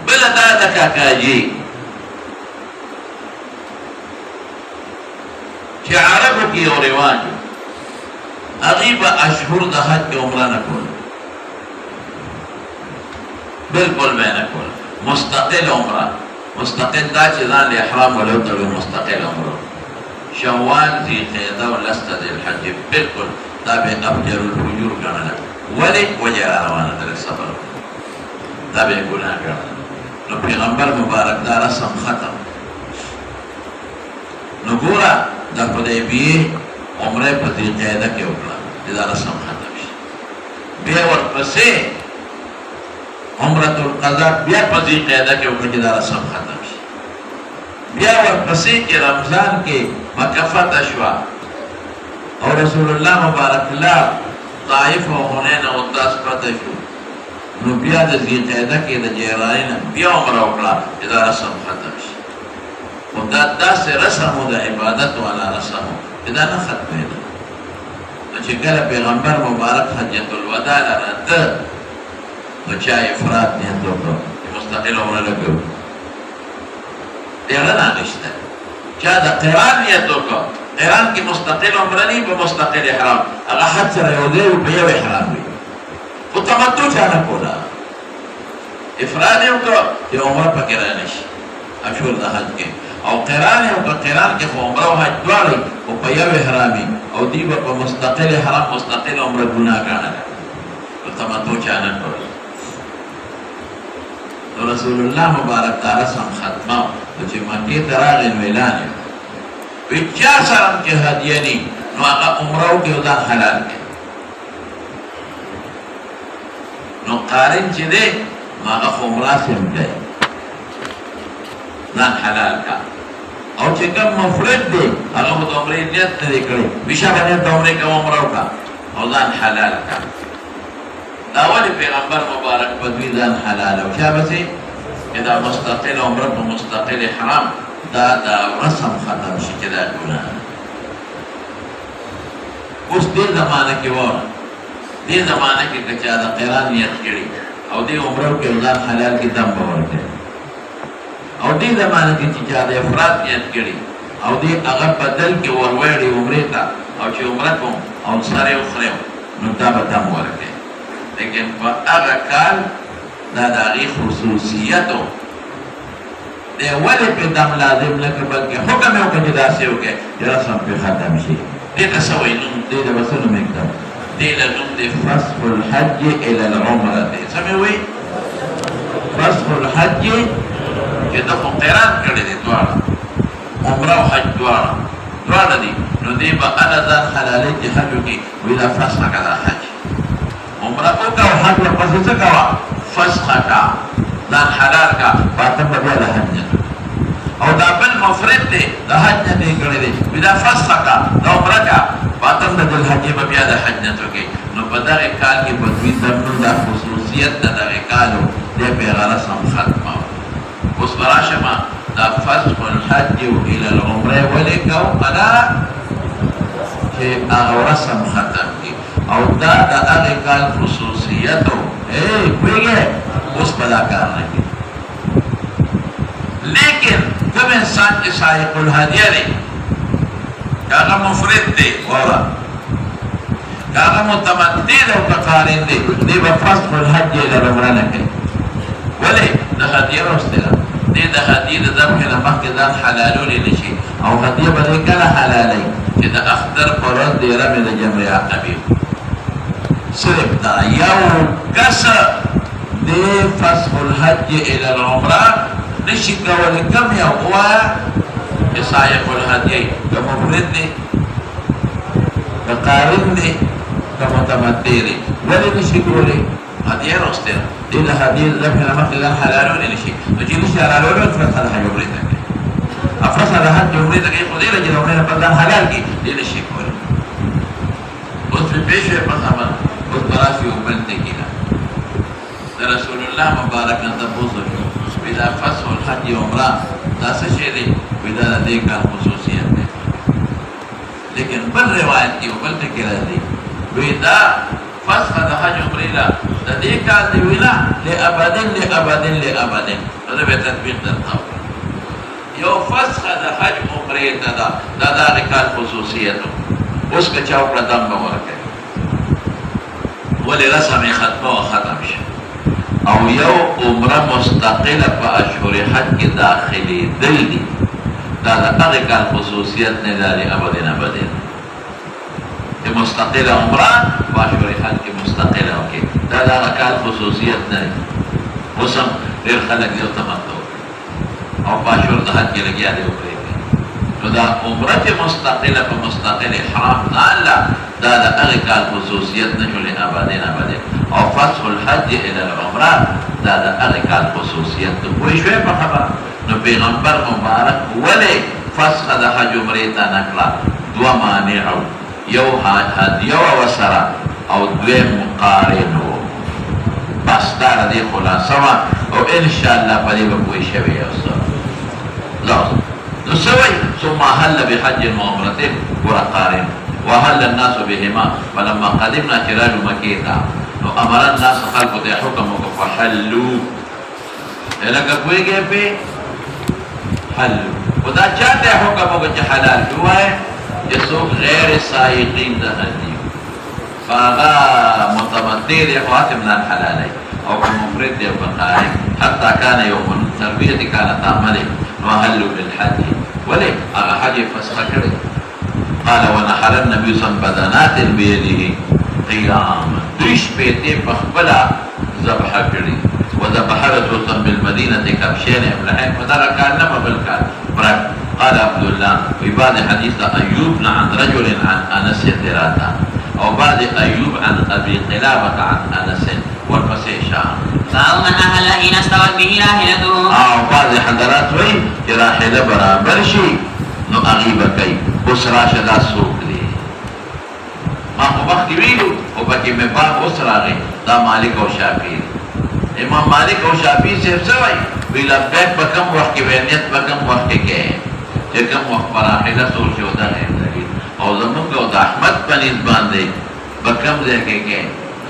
[SPEAKER 2] بله دا د کاکاجي چې عربو کې یو رواج هغوی به اشهر د حج کې عمره نه کول بلکل به نه کول مستقل عمره مستقل دا چې ځان له احرام ولو تړو مستقل عمره شوال ذي قعده او لست ذي الحج بلکل دا به افجر الفجور ګڼله ولې وجه روانه ده صبر دا به ګناه ګڼله نو پیغمبر مبارک دا رسم ختم نو ګوره د حدیبیې عمره په ذي قعده کې وکړه چې دا رسم ختم شي بیا ورپسې عمرة القضاء بیا په ذي قعده کې وکړه چې دا رسم ختم شي بیا ورپسې چې رمضان کې مکه فتح شوه او رسول الله مبارک الله طائف او حنین او طاس فتح شو نو بیا د ذي قعده کې د جیرانۍ نه بیا عمره وکړه چې دا رسم ختم شي او دا داسې رسم و د عبادت والا رسم و چې دا نه ختمېده نو چې کله پیغمبر مبارک حجة الوداع له راته نو چا افراد نیت وکړو چې مستقل عمره لګوي ډېره نانشته چا د قران نیت وکړو قران کې مستقل عمره نه په مستقل احرام هغه حج سره یو ځای په یو احرام وي خو تمتع چا نه کوله افراد یې وکړو چې عمره پکې رانشي اشهر د حج کې او قران یو که قران کې خو عمره او حج دواړه او په یو احرامي او دی په مستقل احرام مستقل عمره ګناه ګڼله نو تمتع چا نه کوله نو رسول الله مبارک دا رسم ختمه نو چې مکې ته راغی نو اعلان یې وی چا سره هم چې هدیه ني نو هغه عمره وکړي او ځان حلال کړي نو قارن چې دی نو هغه خو عمره سم دی ځان حلال کا او چې کوم مفرد دی هغه خو د عمرې نیت نه دی کړی ویشه به نیت د عمرې کوم عمره وکړه او ځان حلال کا دا ولې پیغمبر مبارک په دوی ځان حلال او چا بسې چې دا مستقل عمره په مستقل احرام دا رسم ختم شي چې دا ګناه اوس دې زمانه کې وره دې زمانه کې که چا د قران نیت کړي او دې عمره کې ځان حلال کې دم به ورکړي او دې زمانه کې چې چا د افراد نیت کړي او دې هغه بدل کې وروړي عمرې ته او چې عمره کوم او سر یې وخوري نو دا به دم ورکړي لیکن په هغه کال دا د هغې خصوصیت و دی ولې پې دم لازم نه کړ بلکې حکم یې وکړه چې داسې وکړئ چې رسم پې ختم شي دې ته څه وایي نوم دې ته به څه نوم ایږدم دې له نوم دی فسخ الحج الى العمره دی څه مې وایي فسخ الحج چې ته خو قران کړی دی دواړه عمره او حج دواړه دي نو دې به هله ځان حلالۍ چې حج وکړي وایي دا فسخه که دا حج عمره وکړه او حج ورپسې څه کوه فسخه کا ځان حلال کا باطن به بیا د حج نه او دا بل مفرد دی د حج نه دی کړی دی وایي دا فسخه کا دا عمره کا باطن د ذوالحجې به بیا د حج نه وکړي نو په دغې کال کې په دوی درنو دا خصوصیت د دغې کال و دی په هغه رسم ختمه وه اوس به راشمه دا فسخ الحج الى العمره ولې کو ادا چې هغه رسم ختم کړي او دا د هغې کال خصوصیت و چې کوئی گئے اس پدا کرنے کی لیکن کم انسان کے سائق الحدیہ نے کاغا مفرد دے وارا کاغا متمدد او کقارن دے دی بفصل الحدیہ لرمرانہ کے ولی دا حدیہ رستیرا دی دا حدیہ دا ذبح نمخ کے دان حلالو لی نشی او حدیہ بدے کلا حلالی کہ دا اختر پرد دی رمی دا جمع عقبی صرف دا یو کس دی فصل الحج الى العمرہ نشی کولی کم یا قوہ سائق الحدیہ کا مفرد دی کا قارن دی کا متمدد دی ولی نشی کولی حدیہ رستے دی دا حدیہ ذبح نمخ دان حلالو لی نشی تو جی نشی حلالو لی فرصہ دا حج عمری تک افرصہ دا حج عمری تک خودی لجی عمری نفردان حلال کی دی نشی کولی اس میں پیش ہے پسامن اس برافی امنتے کی دا رسول اللہ مبارک نتا بوزر ویدا فصح الحج عمرہ دا سشے دے ویدا دا دیکھا خصوصیت دے لیکن بل روایت کی بل تکرہ دی ویدا فصح دا حج عمرہ دا دیکھا دی ویلا لے ابدن لے ابدن لے ابدن دا بے تطبیق درتا ہو یو فصح دا حج عمرہ دا دا رکال خصوصیت اس کا چاوکڑا دم بورکے ولی رسم ختمه و ختم شد او یو عمره مستقل پا اشهر حج کی داخلی دل دی دا اغی کال خصوصیت نداری ابدین ابدین کہ مستقل عمره پا اشهر حج کی مستقل ہوکی دا اغی کال خصوصیت نداری اسم دیر خلق دیو تمتو او پا اشهر حج کی لگیا دیو پریکی تو دا عمره مستقل پا مستقل حرام نالا دا اغی کال خصوصیت نشو لی ابدین ابدین او فصح الحج الى العمرہ دا اغی کال خصوصیت تو کوئی شوئے پا خبر نو پیغمبر مبارک ولی فصح دا حج عمریتا نکلا دو مانعو یو حدیو و سرا او دوی مقارنو بس دار دی خلاصوا او انشاءاللہ پدی با کوئی شوئے او نو سوئی ثم حل بحج وعمرة ورقارن وحل الناس بهما فلما قدمنا كراج مكيتا امر الناس خلق دے حکم کو فحلوا لگا کوئی گئے پہ حلوا خدا چاہتے حکم کو حلال ہوا ہے جسو غیر سائقین دا حدیو فاغا متمدد اخوات من الحلال او مفرد دے بقائم حتى كان يوم التربية كانت عمله وحلوا بالحج ولي اغا حج فسخ کرے قال ونحر النبي صلى الله عليه وسلم بدنات بيده قياما دوش بيتي فخبلا ذبح كري وذبح رسول الله بالمدينة كبشين ابلحين فترى كان لما بالكان قال عبد الله في بعض حديث أيوب عن رجل عن أنس دراتا أو بعض أيوب عن أبي قلابة عن أنس والفسيشة
[SPEAKER 1] فأو من أهل حين استوت به راحلته
[SPEAKER 2] أو بعض حضرات وين راحلة برابر شيء نو أغيب كي اس راشدہ سوک لی ما خو بختی ویلو او پاکی میں باب اس راگی دا مالک و شافی امام مالک و شافی سے سوائی وی لبیک بکم وقت کی وینیت بکم وقت کے چه کم وقت پراحلہ سول شودا غیر دلیل او زمان کو دا احمد پنیز باندے بکم دے کے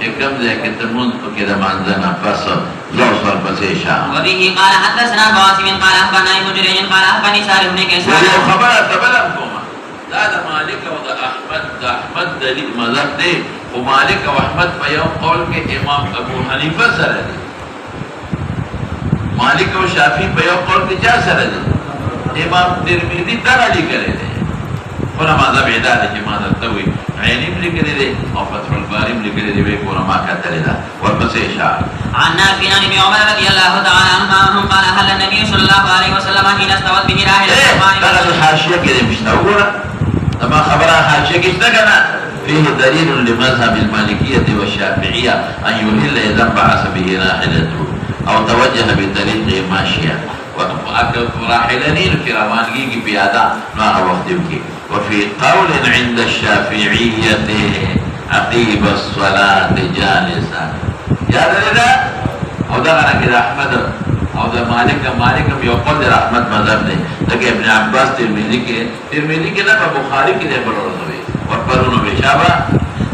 [SPEAKER 2] كم ذاك التمون كده منزنا فصل زوصر بسيشا
[SPEAKER 1] وبه قال حدثنا قاسم قال أخبرنا ابن جريج قال أخبرني سالم بن كيسان
[SPEAKER 2] ولو خبر تبلغكم دا مالك ودا أحمد دليل مذهب دي ومالك وأحمد فيوم قول کے امام ابو حنیفہ سر دي مالك وشافعي فيوم قول کے جا سر دي امام ترمذي در علی کرے دے فنا مذهب عدالة كما تلتوي عينيم لكذا أو فتح الباريم لكذا بيكون ما كتلدا والبسيشة
[SPEAKER 1] عن نافع عن ابن عمر رضي الله تعالى عنهم قال هل النبي صلى الله عليه وسلم حين استوت به راحلته
[SPEAKER 2] دخل الحاشية كده مش نقولة لما خبرها حاشية كده فيه دليل لمذهب المالكية والشافعية أن يهل إذا انبعث به راحلته أو توجه بطريقه ماشية راحلين كرامانجي بيادا ما وقتك وفي قول عند الشافعية عقيب الصلاة جالسا يا ذا او ده انا كده احمد او ده مالك يقول ده احمد مذهب ده لكن ابن عباس ترمذي كده ده بخاري كده بلورده ورپرونو بشابه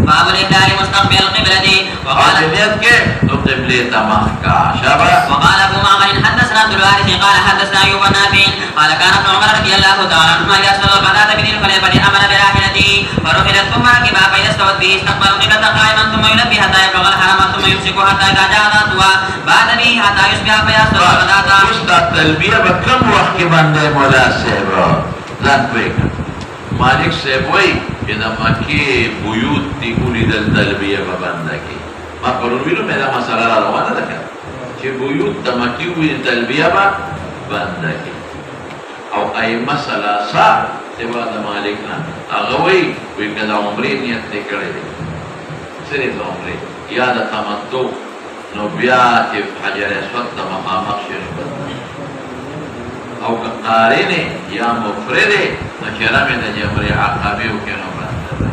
[SPEAKER 1] باب الإهداء مستقبل القبلة وقال
[SPEAKER 2] نیت کے تو قبلے تمام کا شابہ.
[SPEAKER 1] وقال أبو معمر حدثنا عبد الوارث قال حدثنا أيوب النافع قال كان ابن عمر رضي الله تعالى عنهما إذا صلى الغداة بذي الخليفة أمر براحلته فرحلت ثم ركبها فإذا استوت به استقبل القبلة قائما ثم يلبي حتى يبلغ الحرم ثم يمسك حتى إذا جاء ذاتها بعد به حتى يصبح فإذا صلى الغداة.
[SPEAKER 2] استاد تلبیہ بکم وقت کے بندے مولا صاحب ذات پہ مالک صاحب وی اذا مکی بیوت تی اولی دل تلبیہ ببندہ کی ما قرون بیلو میرا مسئلہ را روانا دکھا چه بیوت تا مکی اولی تلبیہ ببندہ کی او ای مسئلہ سا سوا دا مالکنا اغوی وی کدا عمری نیت نکڑے دی صرف عمری یا دا تمتو نو بیا چه حجر اسود دا مقامق شیخ بندہ او قارنه یا مفرده نشرمه دا جمری عقابه و کنو بنده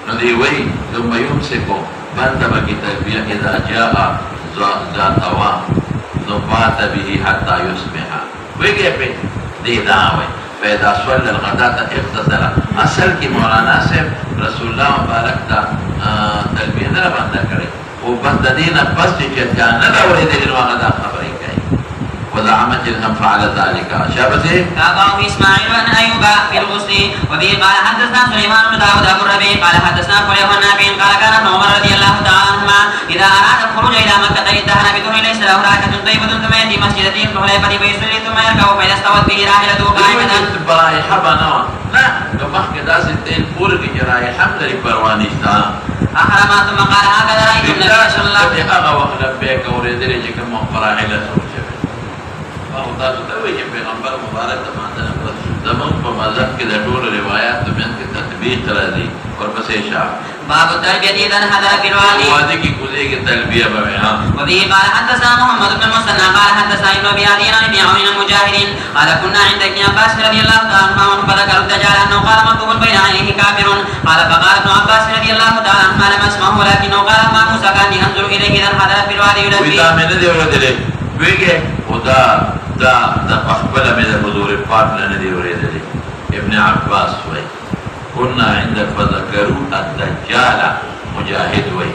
[SPEAKER 2] نو دی وی ثم یمسکو بنده بکی تلبیه اذا جاء ذاتوا نو بات به حتی یسمحا ویگه پی دی داوی فیدا صلی الغداة اقتصر اصل کی مولانا صاحب رسول اللہ مبارک تا تلبیه نر بنده کرے و بنده دینا بس چه نر وری دین وغدا خبری کئی وزعمت الهم فعل ذلك شابته.
[SPEAKER 1] تابعه إسماعيل عن أيوب في الغسل وبه قال حدثنا سليمان بن داود أبو الربيع قال حدثنا فليح النافع قال كان ابن عمر رضي الله تعالى عنهما إذا أراد الخروج إلى مكة اتهن بدون ليس له راكة طيبة ثم يأتي مسجد ذي الحليفة فيصلي ثم يركب فإذا استوت به راحلته قائمة.
[SPEAKER 2] برائحة بنوا لا كما كذا ستين فورق جرائحة مدري بروانيشتا
[SPEAKER 1] أحرم ثم قال هكذا رأيت النبي صلى الله عليه وسلم.
[SPEAKER 2] أغا وقت لبيك وريدري جكم فراحلة سوچه تاسو ته وی چې پیغمبر مبارک د مانځنه پر زمون په مذهب کې د ټول روایت د بیان کې تطبیق راځي ورپسې شاه
[SPEAKER 1] باب التلبية إذا حضر في الوادي
[SPEAKER 2] وادي کی کلی کی تلبیہ به ها
[SPEAKER 1] وبه قال حدثنا محمد بن المثنى قال حدثنا ابن ابي عدي عن ابن عون المجاهد قال كنا عند ابن عباس رضي الله تعالى عنهما فذكر الدجال انه قال مكتوب بين عينيه كافر قال فقال ابن عباس رضي الله تعالى عنهما لم اسمعه ولكنه قال ما موسى كان انظر اليه اذا حضر في الوادي يلبي
[SPEAKER 2] ودا من دې ورته ویګه خدا دا مخبله من حضور پاک نه دی ورېدلې ابن عباس وای كنا عند فذكروا الدجال مجاهد وي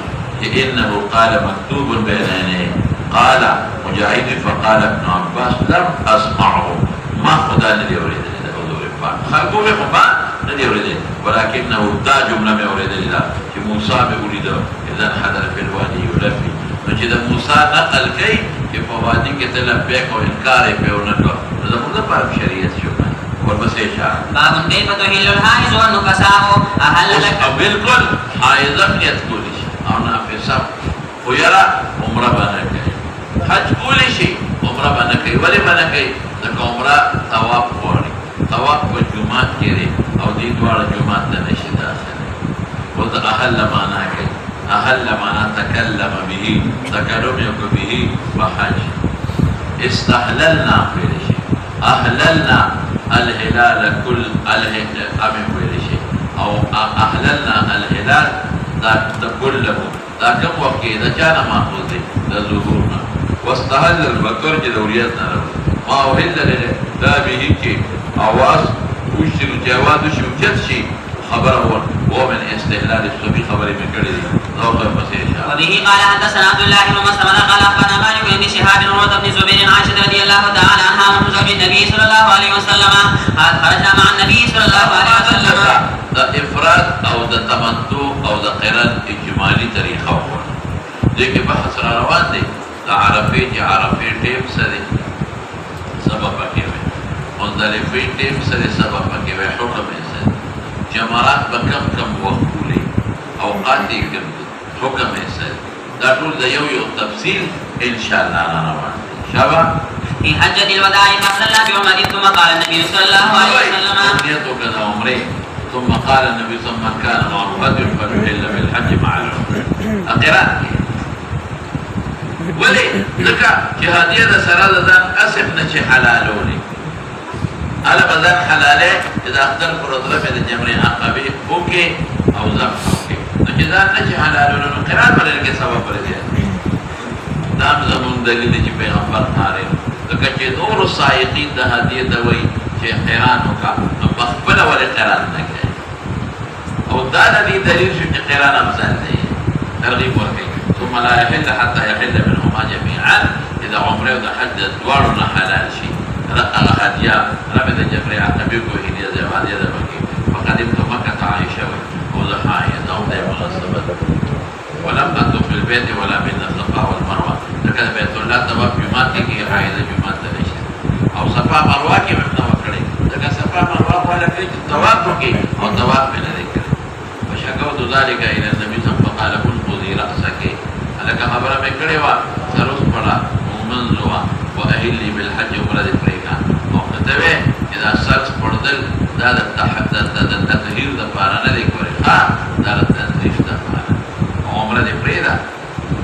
[SPEAKER 2] انه قال مكتوب بين عينيه قال مجاهد فقال ابن عباس لم اسمعه ما خدا ندي اريد حضور پاک خلقو به خدا ندي اريد ولكنه دا جمله ما اريد لا کہ موسی به اريد اذا حضر في الوادي يلبي نجد موسی نقل کئ کہ فوادی کے تلبیک او انکار په ونکو زموږ په شریعت شو وربسيشا
[SPEAKER 1] باب كيف تهل الحائز والنكساء أهل لك
[SPEAKER 2] بالكل حائزا يتقول شيء أنا في سب ويرى عمره بنكي حج كل شيء عمره بنكي ولي بنكي ذاك عمره ثواب قوري ثواب بالجمعة كيري أو دي دوار الجمعة تنشي داخل وذا أهل معناه كي أهل معناه تكلم به تكلم يكو به وحج استحللنا في شيء أهللنا الهلال كل أمن كل شيء أو أهللنا الهلال ذاك كله ذاك وقت إذا كان مأخوذ لظهورنا واستهل البكر جدوريتنا له ما أهل لا به كي أواز وشر جواد شوكت شيء خبره هو من استهلال الصبي خبر من كل ذوق المسيح
[SPEAKER 1] وبه قال حدثنا عبد الله بن مسلمة قال أخبرنا مالك بن شهاب عروة بن زبير عائشة رضي الله تعالى عنها وعن زوج النبي صلى الله عليه وسلم قال خرجنا مع النبي صلى الله عليه وسلم.
[SPEAKER 2] ده إفراد أو ده تمتع أو ده قران إجمالي طريقة هو ديك بحث روان دي ده عرفي ټیم سره سبب پکې مزدلفه ټیم سره سبب پکې حکم یې سره جمرات بکم کم وقولي اوقات دې حکم یې سره دا ټول د یو تفصیل ان شاء الله روان شابه
[SPEAKER 1] في حجة الوداع فصلى بعمر ثم قال النبي صلى الله عليه وسلم
[SPEAKER 2] نيته كذا عمره ثم قال النبي صلى الله عليه وسلم من كان معه هدي فليحل بالحج مع العمره اقرأ ولي ذكا جهادية دا سرى ذان أسف نشي حلالوني على بذان حلاله إذا أخذر فرطلة من الجمري عقبي أوكي أو ذاك أوكي نشي ذان نشي حلالوني قرآن بلنك سبب بلديه دام زمون دلیل چې پیغمبر مارین لکه چې نور السائقین د هدیه دوی چې قران وکا بخبل ول قران نه کوي او د دا دې دلیل شو چې قران افضل دی ترغیب ورکړي ثم لا يحل حتى يحل منهما جميعا اذا عمره او د حج دوړو نه حلال شي هغه هدیه رب د جبرئیل نبی کو هدیه ده هدیه ده بکی فقدمت مكة عائشة وضحايا دوم ده مناسبة ولم أطف في البيت ولا بين الصفا والمروة لكن بيت الله طواف جمعتي کی حائض جمعت نشي او صفا مروه کې مبنا وکړي لکه صفا مروه ولا کې طواف وکړي او طواف نه لري وشكوت ذلك الى النبي صلى الله عليه وسلم فقال كن خذي راسك لك خبر مې کړې و سروس پړه ومنزوا واهلي بالحج ومراد فريقا او کتبه اذا سرس پړدل دا د تطهیر د پاره نه دی کړی ها دا د تنظیف د پاره عمره دې پرېدا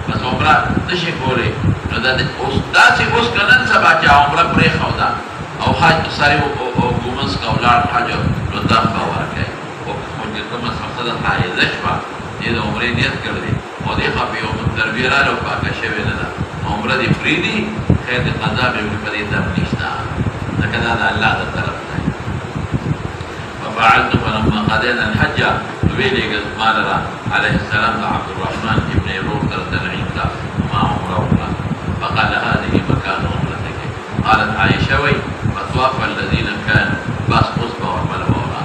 [SPEAKER 2] بس عمره نشي کولی نو دا اوس داسې اوس کنن سبا چې عمره پرې خو دا او حج سره او ګومس کولار حج نو دا خبره کوي او موږ کومه مقصد حایز شوا دې د عمره نیت کړې او دې خپل یو تربیره او پاکه شوی نه ده عمره دې پرېدي خیر دې قضا به په دې تم نشتا دا کدا د الله د طرف نه ففعلت فلما قضينا الحج ويلي مالرا عليه السلام عبد الرحمن ابن روح العيد مع عمره فقال هذه مكان عمرتك قالت عائشة وي فطواف الذين كانوا بس مصبح والملوى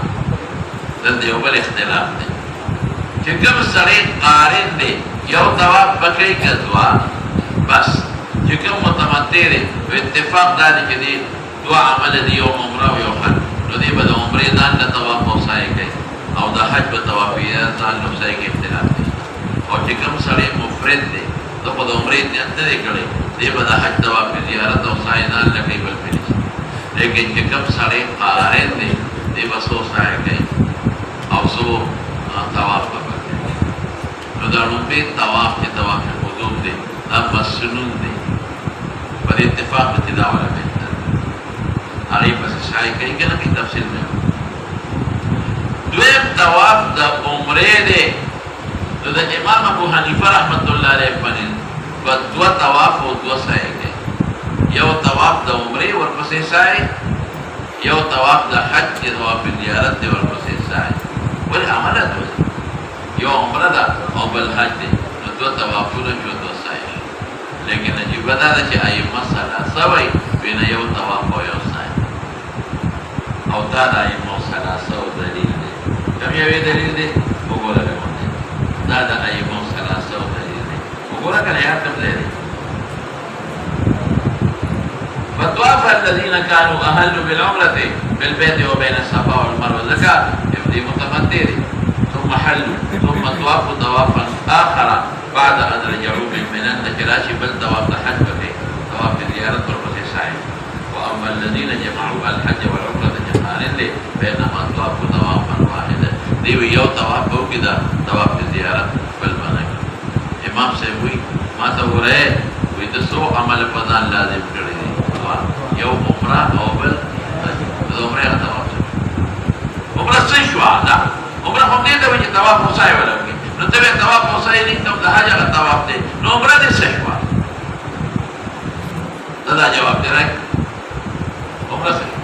[SPEAKER 2] ذل يوم الاختلاف دي كم سرين قارن دي يو طواف بكري كدوا بس كم متمتع دي باتفاق ذلك دي دوا عمل دي يوم عمره ويوم حج نو دې به د عمرې ځان له طواف او سعی کوي او د حج په طواف یې ځان له سعی کې اختلاف دی او چې کوم سړی مفرد دی دا په د عمرې نیت نه دی کړی دې به د حج طواف زیارت او سعی ځان له کوي بل پرې لیکن چې کوم سړی قارن دی دې به سو سعی کوي او سو طواف کوي نو دا لومبي طواف چې طواف قدوم دی دا مسنون دی په اتفاق کې دا ولا هغه پس سعی کوي کنه کی تفصیل نه دویم طواف د عمره دی د امام ابو حنیفه رحمت الله علیه باندې په دو طواف او دو سعی کوي یو طواف د عمره ورپسې سعی یو طواف د حج د طواف زیارت دی ورپسې سعی ول عمله یو عمره ده او بل حج دی نو دو طوافونه شو دو سعی لیکن عجیب دا چې ائمه مسله سوي بین یو طواف او یو سعی او دا د ائمه ثلاثه دلیل دی کوم یو دلیل دی وګوره دا د ائمه ثلاثه دلیل دی وګوره کنه یا ته لري فطواف الذين كانوا اهلوا بالعمره بالبيت وبين الصفا والمروه زكاه يبدي متمتع ثم حلوا ثم طوافوا طوافا اخر بعد ان رجعوا من منى نجراشي بل طواف الحج به طواف الزياره والسعي واما الذين جمعوا الحج والعمره لي بينما طواف طوافا واحدا دي يو طواف او كده طواف الزياره بالبنك امام سيوي ما توره ويدسو عمل فضان لازم کړی یو عمره او بل عمره طواف عمره څه شو دا عمره هم دې ته چې طواف وسای ولا نو ته طواف وسای نه ته د حج طواف دی نو عمره دې څه شو دا جواب دی راځي عمره څه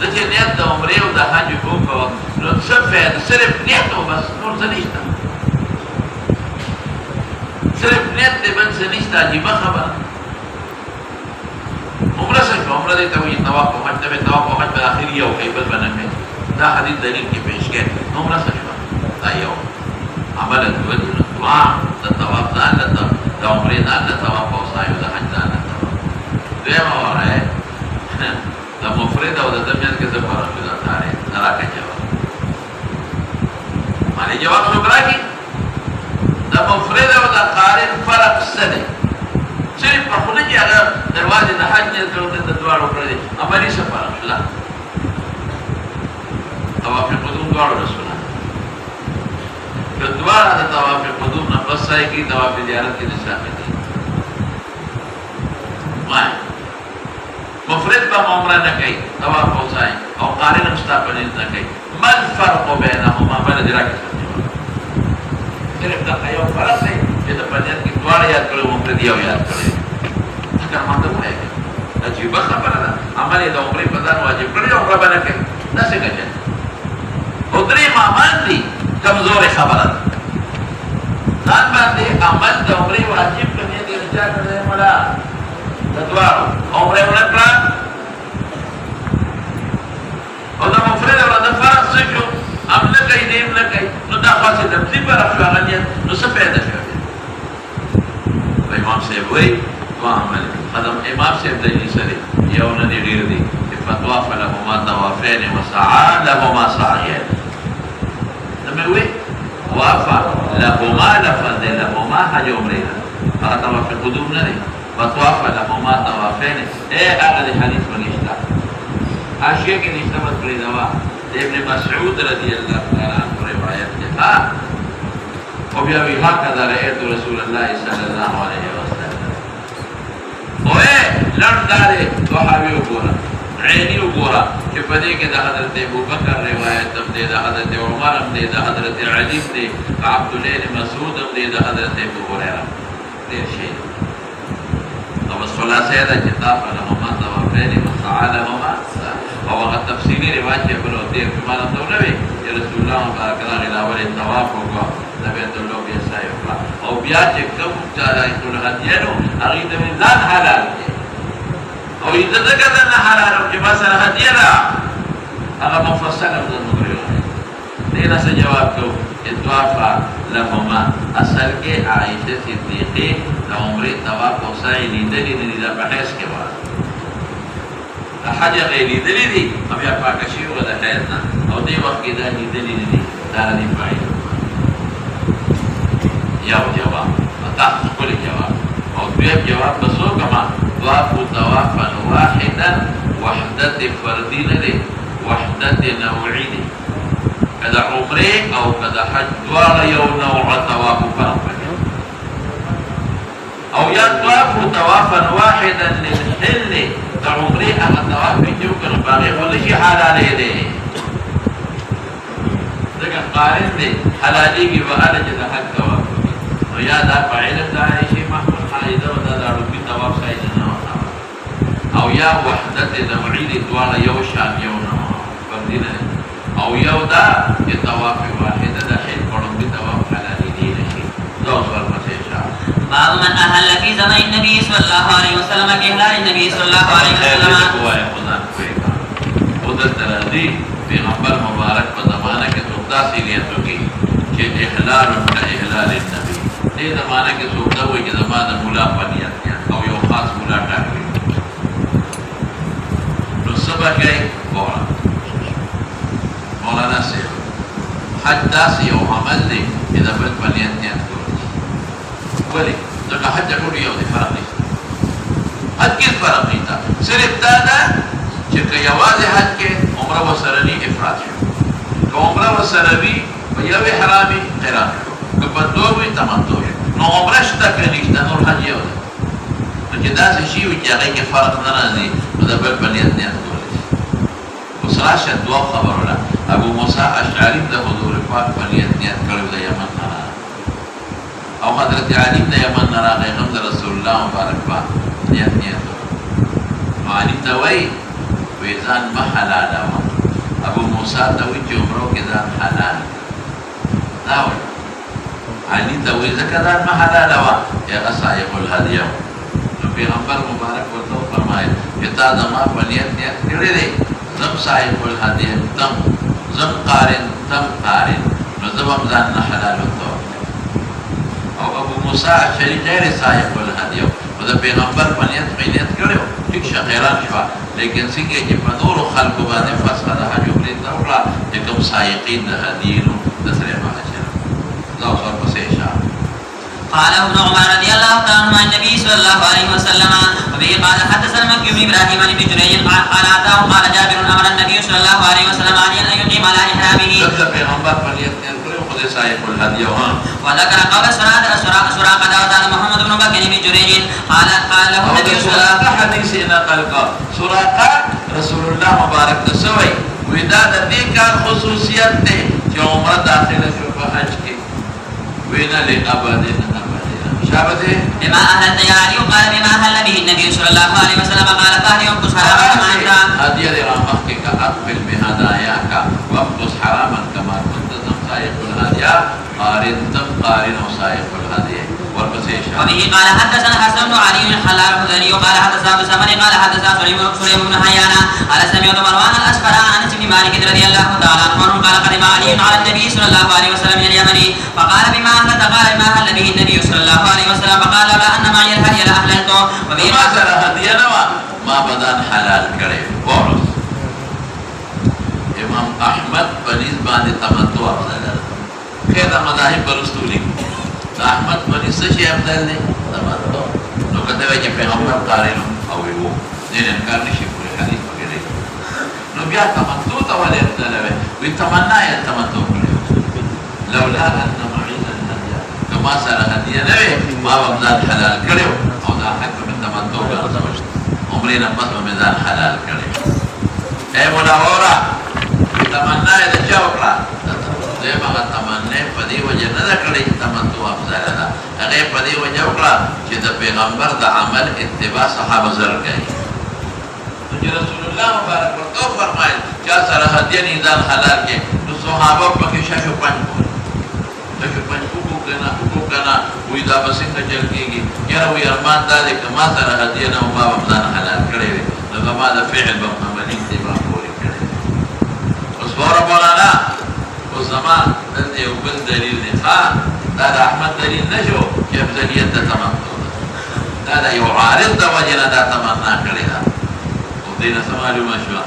[SPEAKER 2] د چې نیت د عمرې او د حج وکړو نو څه فائدہ صرف نیت او بس نور څه نشته صرف نیت دې بل څه نشته عجیب خبره عمره څه عمره دې ته وي طواف او حج ته طواف او حج په اخري او کیبل باندې دا حدیث دلیل کې پیش کړي عمره څه دا یو عمل د دعا د طواف ځان د عمرې ځان د طواف او سعی د حج ځان دویم اوره دا مفرد او د دمیان کې څه فرق دی دا راکې جواب معنی جواب څو راکې دا مفرد او د قارن فرق څه دی صرف په خله کې هغه دروازه د حج نه ته د دواړو پر دي امري څه فرق شلا طواف قدوم دواړو رسوله په دواړه د طواف قدوم نه بس ځای کې طواف زیارت کې نشامل دي مفرد با عمره نه کوي طواف او سعی او قارن مستقبل نه کوي ما الفرق بينهما بل دراکه صرف دا یو فرق دی چې د پنځه کې دواړه یاد کړو مفرد یو یاد کړو څنګه ماته وایي عجیب خبره ده عمل د عمره په ځان واجب کړی عمره باندې کوي دا څنګه چې او درې مامان دي کمزور خبره ځان باندې عمل د عمرې واجب کړي دي رجا کړي مولا د دوارو عمرې ونکړه او د مفرد او د فرض شو ام نه کوي دې نه کوي نو دا خاصه د دې پر افغانیت نو څه پیدا شوی امام صاحب وای عمل قدم امام صاحب د دې سره یو نه دی ډیر دی فطواف لهما طوافين وسعى لهما سعيان لما وي وافا لهما لفظ لهما حج عمرنا هذا طواف القدوم نري فطواف لهما طوافين هذا الحديث ونشتا حاشيه کې نشته مطلب دوا ابن مسعود رضي الله تعالى عنه روایت ده او بیا وی هکذا رأيت رسول الله صلى الله عليه وسلم اوه لړدارې صحابي وګوره عینی وګوره چې په دې کې د حضرت ابوبکر روایت هم دی د حضرت عمر هم دی د حضرت علی هم دی عبد الله بن مسعود هم دی د حضرت ابو هريره ډېر شي نو خلاصه دا چې تاسو له ما توافین وسعالهما او هغه تفصیلی روایت یې بل ډېر کمال ته ولوي چې رسول الله مبارک الله اول طواف وکړ د بیت الله بیا سایه او بیا چې کوم چې راځي هدیانو هغه د ځان حلال دي او اذا ذكر ان حلال او جما سره هديه ده هغه مفصل او نوري دې له جواب کو اتوافا لهما اصل کې عائشه صدیقه د عمره طواف او سعی لیدلې دي د بحث کې و حاجه غیر لیدلې دي بیا پاک شي او د حیات او دې وخت کې دا لیدلې دي دا نه پای یو جواب تاسو کولې جواب او بیا جواب بسو کما طوافا واحدا وحدة فردي لدي وحدة نوعي دي كذا عمره او كذا حج دوار يو نوع طواف فرق او يا طوافا واحدا للحل كعمره اما طواف يجوكر باغي ولا شي حلال دي ذكر قارن دي حلالي كي وآل جدا حج طواف ويا دا فعلا دا شيء محمد حائده ودا دارو في طواف سايدنا او یا وحدت نوعی دی دوالا یو شان یو نو فردینا او یو دا چې طواف واحد دا حل قرم بی طواف حلالی دی نشی دو سوال مسیشا
[SPEAKER 1] باب من احل فی زمن النبی صلی اللہ علیہ وسلم کی احلال النبی صلی اللہ علیہ وسلم
[SPEAKER 2] خودت ترازی پیغمبر مبارک په زمانہ کې سوکتا سیلیتو کی چې احلال النبی دې زمانہ کې سوکتا ہوئی چې زمانہ مولا پنیت او یو خاص مولا ټاکلی sebagai orang Maulana Syekh حج داسې یو عمل دی چې د بل په نیت نیت کوي ولې ځکه حج ټول یو دی فرق نشته حج کې فرق نشته صرف دا ده چې که یوازې حج کې عمره ورسره نه افراد شو که عمره ورسره وي په یو احرامي قران شو که په دوه وي تمتع شو نو عمره شته که نشته نور حج یو دی نو چې داسې شي وي چې هغې کې فرق نه راځي نو د بل په نیت نیت کوي راشه دوا خبرونه ابو موسی اشعری د حضور پاک په نیت کړو د یمن نه او حضرت علی د یمن نه راغی هم د رسول الله مبارک په نیت علی ته وای ځان ما حلال ابو موسی ته وای چې عمره کې ځان حلال دا وای علی ته وای ځکه ځان ما حلال وا یا صاحب الهدیه نو پیغمبر مبارک ورته فرمایي چې تا د ما په نیت کړی دی زم صاحب الهدیه تم زم قارن تم قارن نو زم ځان نه حلال وته او ابو موسی اشعری غیر صاحب الهدیه او د پیغمبر په نیت کړو ټیک شغیران شو لیکن څنګه چې په نور خلکو باندې فسخه د حج پرې دوړه چې کوم سائقین د هدیینو د سره مهاجر دا څور پسې شه
[SPEAKER 1] قال ابن عمر رضي الله تعالى عنه عن النبي صلى الله عليه وسلم وبه قال حدثنا مكي بن ابراهيم عن ابن جريج قال اتاه قال جابر امر النبي صلى الله عليه وسلم عليا ان يقيم على احرامه
[SPEAKER 2] پیغمبر په نیت کړو خدای صاحب الهدیه
[SPEAKER 1] وذكر قول سراقه داود محمد بن بكر بن جريج قال له النبي صلى الله عليه وسلم
[SPEAKER 2] حديث نقل سراقه رسول الله مبارک د سوي ودا د دې کار خصوصیت ده چې عمره داخله شو په حج کې وینا لقباده شابته
[SPEAKER 1] بما أهل التياري وقال بما أهل به النبي صلى الله عليه وسلم قال فهل ينقص حراما كما أنت
[SPEAKER 2] هدية رامك أقبل بهداياك واقص حراما كما كنت تمسايق الهدي یا قارن تم قارن و صاحب الهدی ورپسیش
[SPEAKER 1] وبه قال حدثنا حسن بن علي الحلال الخزري قال حدثنا ابو سمر قال حدثنا سليم بن حيان قال سمعت مروان الاشقر عن انس بن مالك رضي الله تعالى عنه قال قدم علي على النبي صلى الله عليه وسلم من اليمن فقال بما اهلت قال بما اهل به النبي صلى الله عليه وسلم فقال لولا ان معي الهدي لاهللته وبه
[SPEAKER 2] ما سر هدی نوا ما بدن حلال کرے بورس امام احمد بنیز باندې تمتع افضل خیر مذاهب برستولی احمد بنیز سشی افضل دی تمتع نو کته وی چې پیغمبر قارینو او یو دین انکار نشي کولی حدیث وغیرہ نو بیا تمتع ته ولې افضل وی تمنا یې تمتع کړو لولا ان معین الهدی کما سر هدی نه ما بدن حلال کړو او دا حکم تمتع ګرځول عمرنا پس میدان حلال کړي اے مناورا تمنا دې چاوکړه دې ما تمنا په دې وجه نه کړې تمتع افضل ده هغه په دې وجه وکړه چې د پیغمبر د عمل اتباع صحابه زر کوي چې رسول الله مبارک ورته فرمایل چې سره هدیه نه حلال کې نو صحابه په کې شاشو پنځه وکنا وې دا به څنګه چل کېږي یاره وې ارمان دا دی که ما سره هدیه نه ما به ځان حلال کړی وي نو زما د فعل به عملي اتباع پورې کړی اوس وره مولانا اوس زما دلته یو بل دلیل دی دا د احمد دلیل نه شو چې افضلیت د تمتع ده دا یو عارض د وجې نه دا تمنا کړې ده او دې نه څه معلومه شوه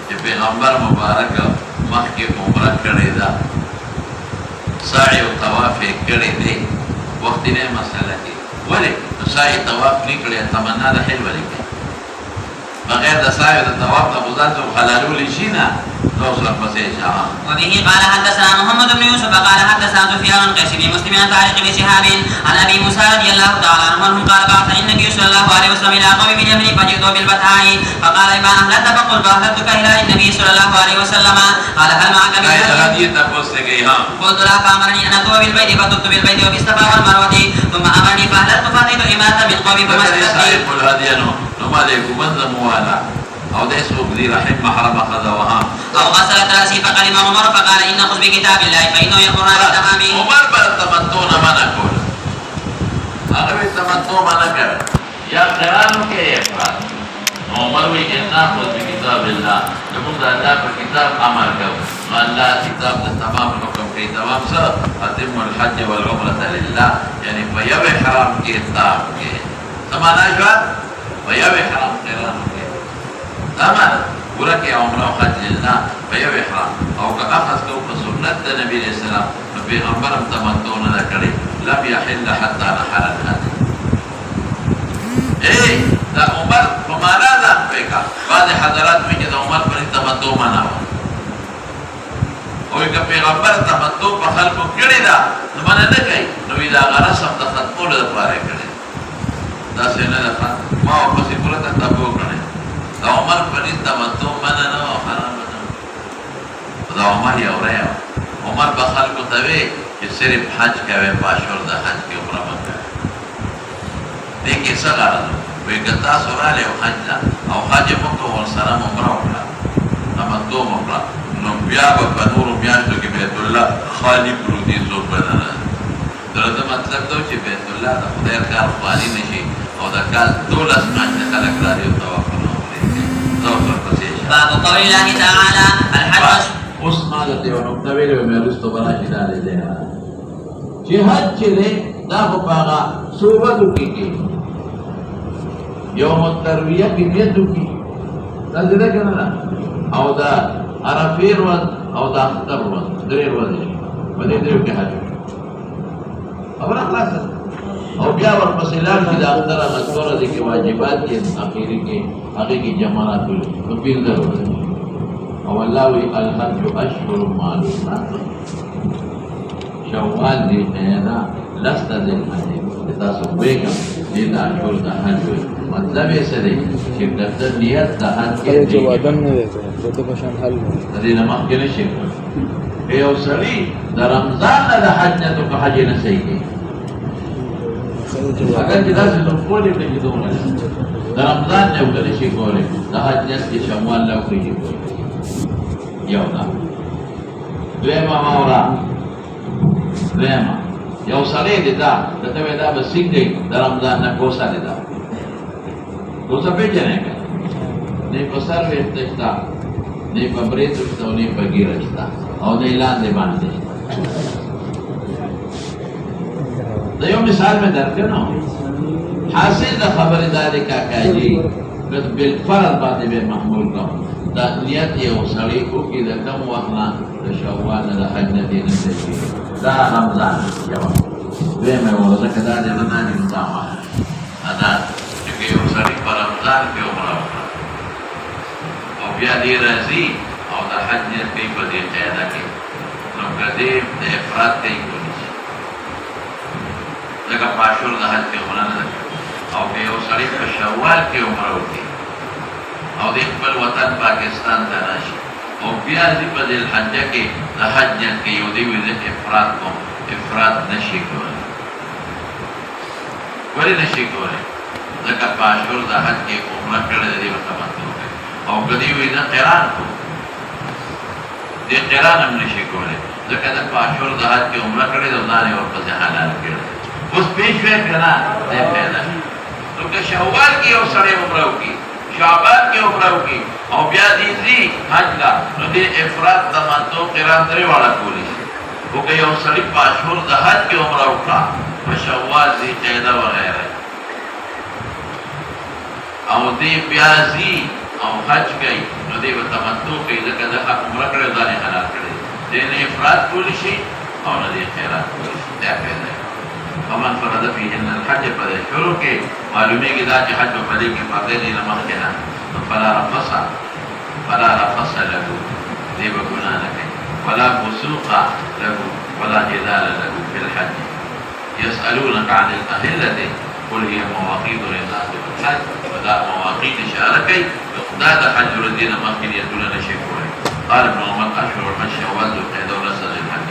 [SPEAKER 2] چې پیغمبر مبارک مخکې عمره کړې ده سعی و طواف کړی دی وخت نه مسله کې ولې سعی طواف نه کړی تمنا ده حل ولې بغیر د سعی د طواف د غزات او حلالول شي نه نو سره پسې ځه
[SPEAKER 1] وبه قال حدثنا محمد بن يوسف قال حدثنا سفيان قيس بن مسلم عن طارق بن شهاب عن ابي موسى رضي الله تعالى عنه قال بعث النبي صلى الله عليه وسلم الى قوم من اليمن فجئتوا بالبتاع فقال ما اهلت فقلت اهلتك الى النبي صلى الله عليه وسلم قال هل معك من
[SPEAKER 2] هديه تپوس گئی ہاں
[SPEAKER 1] قلت لا فامرني ان اتوب بالبيت فطفت بالبيت وبالصفا والمروه ثم امرني فاهللت فاتيت اماره من قوم فمسكت
[SPEAKER 2] صاحب الهديه نو ما عليكم منظم وانا او ده اسمه ذي رحم محرم خذوها
[SPEAKER 1] او غسلت راسي فقال عمر فقال ان خذ بكتاب الله فانه يامرنا بالتمام
[SPEAKER 2] عمر بر تمتع منع کول هغه تمتع منع کړ یا قرانو کې افراد عمر وی ان خذ بكتاب الله لمن دا الله په کتاب عمل کو الله کتاب د تمام حکم کوي تمام سره اتم الحج والعمره لله یعنی په یو حرام کې تام کې سمانا شو په یو حرام قرانو کې تمام ورکه عمره او حج لله په یو احرام او که اخذ کو په سنت د نبی رسول الله په پیغمبر تمتع نه کړی لم يحل حتى نحل الهدي اے دا عمر په معنا ده وکړه بعض حضرات وی چې د عمر پر تمتع معنا او که پیغمبر تمتع په خلکو کړی دا نو باندې نه کوي نو دا غرض د ختمولو لپاره کړی دا څنګه ده ما په څه پوره تاسو وکړئ دا عمر پر تمتع معنا نه حرام نه دا عمر یو راو عمر په خلکو ته وی چې صرف حج کوي باشور د حج کې عمره مکه دې کې څه غرض وي ګټا سوراله او حج او حج مو ور سره عمره وکړه تمتع وکړه نو بیا په نور میاشتو کې بیت الله خالی پروتي زور بدل درته مطلب دا چې بیت الله د خدای کار خالی نشي او دا کال 12 میاشتې خلک راځي او طواف کوي باب قول الله تعالى الحج عثمان ته ورته ویلو مې رستو بنا چې دا دې جهاد چې دا په هغه صوبو کې یوم الترویه کې دې کې دا دې کنه او دا عرفه ورځ او دا اختر ورځ درې ورځې په دې درې کې حج خبره خلاص او بیا ورپسې لاړ چې دا اختر هغه څوره دي کې واجبات کې اخیری کې هغه کې جماعت په پیر ضرورت او الله وی الحج اشهر معلومات شوال دی نه لست دې حج تاسو وګورئ دې دا اشهر د حج مطلب یې څه دی چې د نیت د حج کې
[SPEAKER 3] جوادن نه دی ته په شان حل
[SPEAKER 2] دې نه مخکې نشي یو سړی د رمضان د حج نه ته حج نه صحیح دی اگر چې داسې نو کولې نه کېدو د رمضان نه وکړي شي کولې د حج نه کې شوال لا وکړي یو دا دویمه مورا دویمه یو سړی دی دا ته وایي دا به څنګه د رمضان نه کوسه دی دا کوسه پېژنې که نه په سر ویښته شته نه په برېتو شته او نه په ږیره شته او نه یې لاندې باندې شته د یو مثال مې درکړم حاصل د خبرې دا دی کاکاجي بالفرض باندې به محمول کوم دا نیت یو سړی وکړي د کم وخت نه د شوال نه د حج نه دې نه شي دا رمضان یو دویمه وه ځکه دا د رمضان نظام وایه دا چې یو سړی په رمضان کې عمره وکړه او بیا دې راځي او د حج نیت کوي په دې قاعده کې نو که دې د افراد کوي کولی شي ځکه په اشهر د حج کې عمره نه ده او که یو سړی په شوال کې عمره وکړي او د خپل وطن پاکستان ته راشي او بیا دې په ذی الحجه کې د حج نیت کې یو دی وي افراد کوم افراد نشي کولی ولې نشي کولی ځکه په اشهر د حج کې عمره کړې ده دې ورته تمتع کوي او که دې وي نه قران کوم دې قران هم نشي کولی ځکه د په اشهر د حج کې عمره کړې ده او ځان یې ورپسې حلال کړی اوس پېښ شوی که نه دی پیدا نو که شوال کې یو سړی عمره وکړي شعبان کې عمره وکړي او بیا دې ځي حج ته نو دې افراد تمتع قران درې واړه کولی شي خو که یو سړي په اشهر د حج کې عمره وکړه په شوال ذي قعده وغیره او دې بیا ځي او حج کوي نو دې به تمتع کوي ځکه د عمره کړی ځان یې حلال کړی دې نه افراد کولی شي او نه دې خیرات کولی شي دا پیدا فمن فرض فيهن الحج فذكروا کې معلومیږي دا چې حج په دې کې فرض دي نه مخکې نه فلا رفث له دې به ګناه نه کوي ولا فسوق له ولا جدال له في الحج يسألونك عن الأهلة قل هي مواقيت للناس والحج ودا مواقيت شاركي دا د حج الذين مخکې يدل نشي کولی قال ابن عمر أشهر الحج شوال ذو القعدة ولسد الحج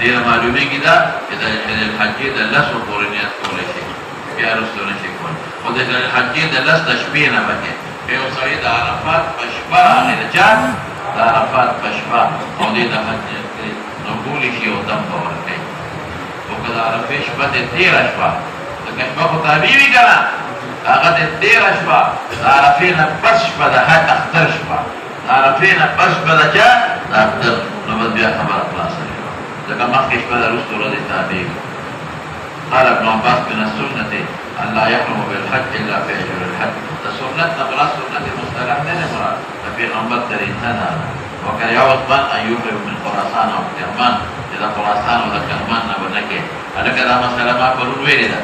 [SPEAKER 2] دیر معلومیږي دا چې د حجې د لسو پورې نیت کولی شي بیا وروسته نه شي کولی خو د حجې د لس د شپې نه به کوي که یو سړی د عرفات په شپه راغی د چا د عرفات په شپه او دې د حج نیت کوي نو کولی شي او دم به ورکوي خو که د عرفې شپه دې تېره شوه ځکه شپه خو تابع وي که نه هغه دې تېره شوه د عرفې نه پس شپه د حج اختر شوه د عرفې نه پس شپه د چا د اختر نو بس بیا خبره خلاصه شوه ځکه مخکې شپه د وروسته ورځې تابع وي قال ابن عباس من السنة أن لا يحرم بالحج إلا في أشهر الحج السنة نبرا سنة مصطلح نه مراد د پیغمبر طریقه نه وکړه یو عثمان ان يحرم من خراسان او کرمان د خراسان او د کرمان نه ونکې هلکه دا مسله ما پرون ویلې ده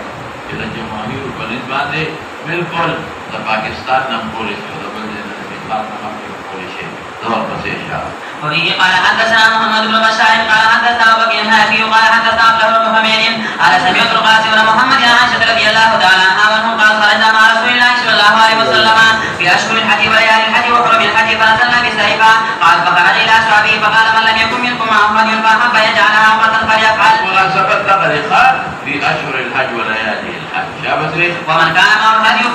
[SPEAKER 2] چې د جماهیرو په نسبت باندې بالکل د پاکستان نه کولی شي او د بل ځای نه د مثال نه مخکې کولی شي دا ورپسې اشاره
[SPEAKER 1] وبه قال حدثنا محمد بن بشار قال حدثنا ابو بكر الحافي قال حدثنا عبد الله بن حميد قال سمعت القاسم بن محمد عن عائشه رضي الله تعالى عنها وانه قال خرجنا مع رسول الله صلى الله عليه وسلم في اشهر الحج وليالي الحج وحرم الحج فنزلنا بسيفا قال فخرج الى اصحابه فقال من لم يكن منكم معه فاحب يجعلها وقتا فليفعل
[SPEAKER 2] مناسبة تقريقات في اشهر الحج وليالي الحج شابت ليه
[SPEAKER 1] ومن كان معه الهدي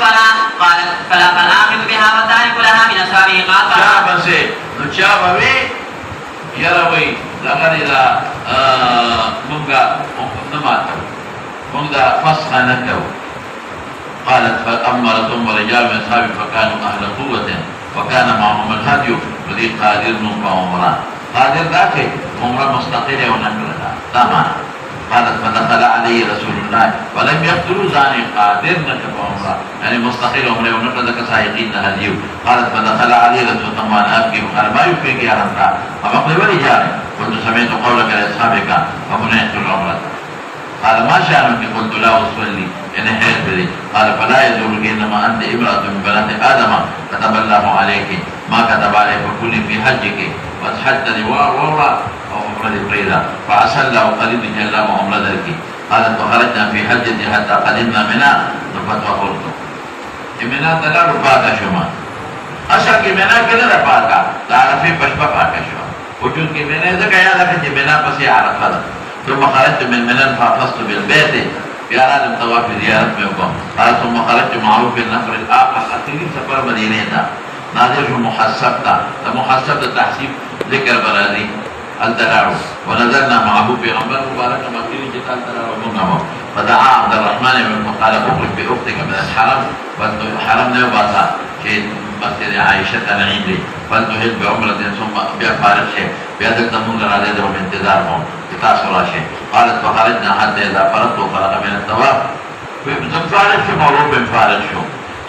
[SPEAKER 1] فلا فالاخذ بها والتارك لها من اصحابه قال
[SPEAKER 2] شابت نو شابوي يروي لقد إذا منغا نماتو منغا فسخ نكو قالت فأمرت رجال من أصحابي فكانوا أهل قوة وكان معهم الهدي وذي قادر نوبا عمران قادر ذاك عمره مستقلة ونقلها تمام قالت فدخل علي رسول الله ولم يقتلوا زاني قادر نكب عمره يعني مستقل عمره ونقلها كسائقين هديو قالت فدخل علي رسول الله وانا أبكي وقال ما يفيك يا رمضا فمقضي ولي جاري قلت سمعت قولك لأصحابك فمنعت العمرة قال ما شأنك قلت لا أصلي إن حيث بذي قال فلا يزورك إنما أنت امرأة من بنات آدم كتب الله عليك ما كتب عليك فكوني في حجك واتحدثي وعمرة أو عمرة فريدة فعسى الله قريب جل وعمرة ذلك قالت فخرجنا في حجتي حتى قدمنا منى نفتوى قلت منى تلا رباك شما أشار کی منى كده رباك تعرفي بشبك شما وجود کی منى ذكا يا ذكا منى بس يعرف ثم خرجت من منى فأفضت بالبيت في أراد الطواف زيارة منكم قال ثم خرجت معه في النفر الآخر أتريد سفر مدينة نادر محسبتا محسبتا تحسيب ذكر برازي التلاعب ونزلنا مع ابو پیغمبر مبارک مکین جتا التلاعب منهم فدعا عبد الرحمن بن قال اخرج باختك من الحرم فالحرم نه باسا چې مسجد عائشه تنعیم لي فلتحج بعمره ثم بیا فارغ شي بیا دلته موږ راځي د انتظار مو تاسو راشي قالت فخرجنا حتى اذا فرغت وفرغ من الطواف فارغ شو موضوع من فارغ شو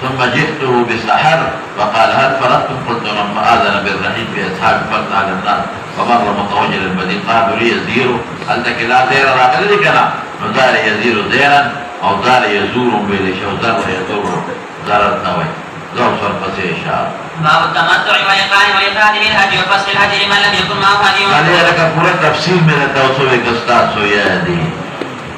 [SPEAKER 2] ثم جئته بسحر فقال هل فرغتم قلت لما آذن بالرحيل في أصحاب فرد على الناس فمر متوجه المدينة قالوا لي يزير هل لك لا زير راقل لك أنا ودار يزير زيرا أو دار يزور بليش أو دار يدور دار النوي لو صرف سيشار
[SPEAKER 1] باب التمتع والإقرار والإفراد بالهدي وفصل الهدي لمن لم يكن معه هدي.
[SPEAKER 2] قال لك پورا تفصيل من التوصل كاستاذ سويادي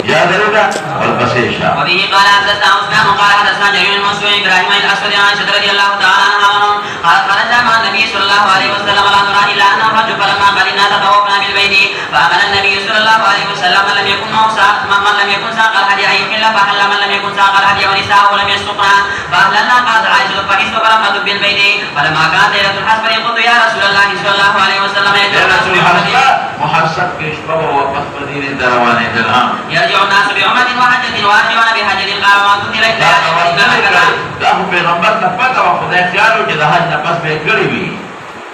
[SPEAKER 2] يا دلولا والبسيشة.
[SPEAKER 1] وبه قال حدثنا عثمان قال حدثنا جرير بن منصور ابراهيم الاسود عن عائشة رضي الله تعالى عنها قال خرج مع النبي صلى الله عليه وسلم لا نرى الا انه رجل فلما قدمنا تطوفنا بالبيت فامر النبي صلى الله عليه وسلم من لم يكن ساق الهدي ان يحل فحل من لم يكن ساق الهدي ونساءه لم يسقنا فاهللنا قالت عائشة فحسب فرمت بالبيت فلما كانت ليلة الحسب قلت يا رسول الله صلى الله عليه وسلم
[SPEAKER 2] محسب كشبه وقف مدينة درواني دلهم
[SPEAKER 1] يرجع الناس بعمرة وحجة وارجعون بحجة قال وما كنت ليس
[SPEAKER 2] دا خو پیغمبر ته پته وه خدای خیال و چې د حج نه پس به یې کړې وي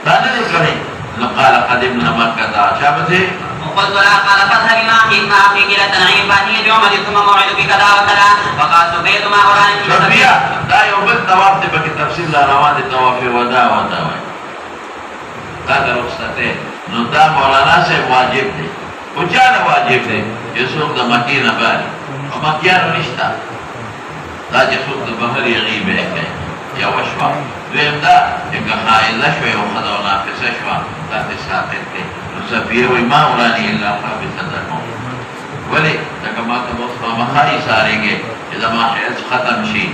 [SPEAKER 2] دا نه دی کړی نو قال قدمنا مکة چا پسې
[SPEAKER 1] وقلت لا قال فاذهبي مع اخيك الى تنعيم فاتي بعمرة ثم موعدك كذا وكذا وقالت بيت ما اوراني
[SPEAKER 2] شفيع دا یو بل طواف دی پکې تفصیل لا روان دي طواف وداع وایي دا د رخصته نو دا مولانا صاحب واجب دی او چا نه واجب دی چې څوک د مکې نه باري او مکیانو نشته دا چې څوک د بهر یې غیبه کوي یو شوه دویم دا چې که حایضه شوه او ښځه او ناقصه شوه دا دې ساقط دی نو صفیه وایي ما وراني الا حابسة الموت ولې ځکه ما ته به اوس خامخا ایسارېږې چې زما حیض ختم شي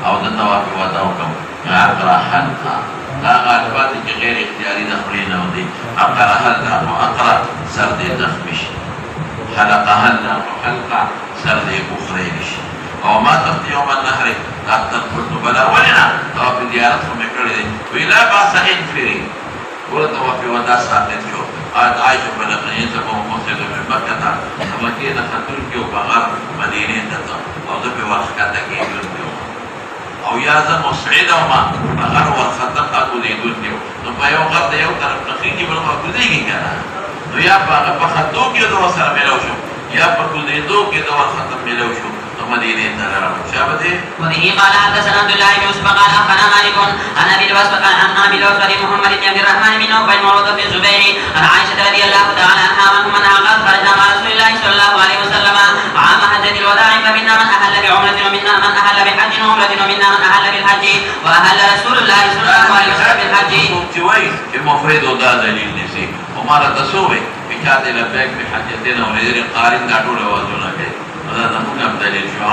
[SPEAKER 2] او د طواف وده وکړم اقرا حلقه دا هغه الفاظ چې غیر اختیاري د خولې نه وځي اقرا حلقه او اقرا سر دې زخمي شي حلقه حلقه سر دې بخرې شي او ما تفتی یوم النهر اختر قلت بلا ولنا طواف زیارت خو مې کړی دی وی لا باس انفري ګوره طواف وده ساقط شو قالت عائشة فلقني سبا ومصير من مكة مكة نه ختونکي او بغیر مدینې ته او زه پې ورښکته کېدونکي او یا زه مسعد وما بغیر ورښکته کوزېدونکي نو په یو غر د یو طرف نه خېږي بل خوا کوزېږي که نه نو یا په هغه په ختو کې زه ورسره میلاو شم یا په کوزېدو کې زه ورښکته میلاو شم مدينة تنرم شابته
[SPEAKER 1] وبه قال حدثنا عبد الله بن يوسف قال اخبرنا مالك عن ابي الاسود محمد بن عبد الرحمن بن عوف بن عروه بن الزبير عن عائشه رضي الله تعالى عنها انها قالت خرجنا مع رسول الله صلى الله عليه وسلم عام حجه الوداع فمنا من اهل بعمره ومنا من اهل بحج وعمره ومنا من اهل بالحج واهل رسول الله صلى الله عليه وسلم بالحج.
[SPEAKER 2] شوي المفرد ودا دليل نسي وما رتسوي بكاد لبيك بحجتنا ونذير قارن دعوا لوازنا كده هذا مهم دليل شو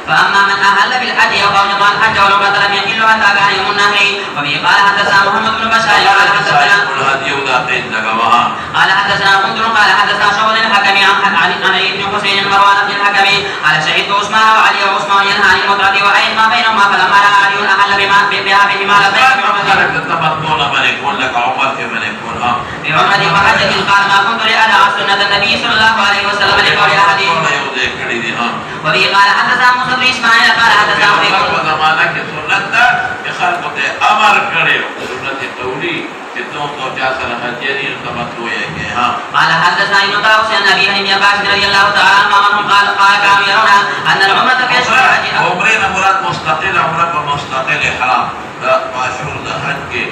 [SPEAKER 1] فاما من اهل بالحج او قام الحج والعمره لم يحل حتى كان يوم النهر. وبه قال حدثنا محمد بن بشار قال حدثنا
[SPEAKER 2] كل هذه ودا قيد لقواها
[SPEAKER 1] قال حدثنا منذر قال حدثنا شعبة الحكم عن علي بن حسين مروان بن الحكم قال شهدت عثمان وعلي وعثمان ينهى عن المتعة وأيد ما بينهما فلما رأى علي أهل بها بهما لبيك بعمرة
[SPEAKER 2] تمتعون من يكون لك عمر من يكون
[SPEAKER 1] بعمرة وحجة قال ما كنت لأدع سنة النبي صلى الله عليه وسلم لقول أحد. وبه قال حدثنا موسى بن إسماعيل قال حدثنا
[SPEAKER 2] زمانہ کے سنت کے خلق امر کرے سنت قولی کتوں تو جاسر حجری تمتع ہے ہاں.
[SPEAKER 1] قال حدثنا ابن طاووس عن ابي بن عباس رضي الله تعالى عنهم قال كانوا يرون ان العمرة في اشهر الحج
[SPEAKER 2] عمرہ مراد مستقل عمرہ مستقل احرام اشهر الحج کے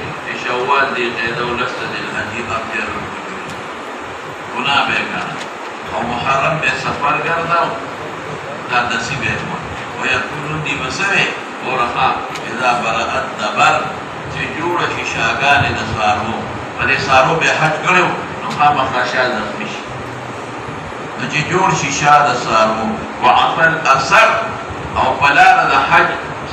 [SPEAKER 2] شوال دی قید ولست الحج افضل گناہ بیکار او محرم به سفر گرداو دا نصیب ہے ويكون دي مسوي ورخا اذا برأت دبر تجور ششاغان نصارو ولي صارو به حج کړو نو خامہ خاشا زخمش نو چې جوړ شیشا د صارو وعفل اثر او بلار د حج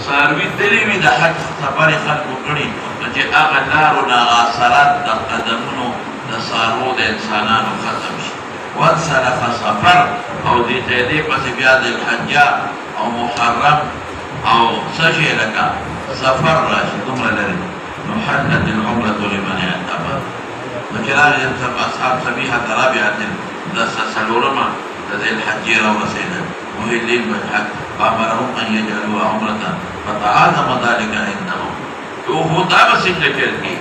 [SPEAKER 2] صاروی دلی وی د حج سفر خلق کړي نو چې هغه لارو نه اثرات د قدمونو د صارو د انسانانو ختم شي وانسلخ سفر او دې ته دې پس بیا د الحج او محرم او سشي لك سفر راشد دومره لري محلت العمرة لمن اعتبر وشرار ينسب أصحاب سبيحة رابعة لسا سلورما ذي الحجيرة ورسينا مهلين بالحج فأمرهم أن يجعلوها عمرة فتعاظم ذلك عندهم وهو طعم سكرتي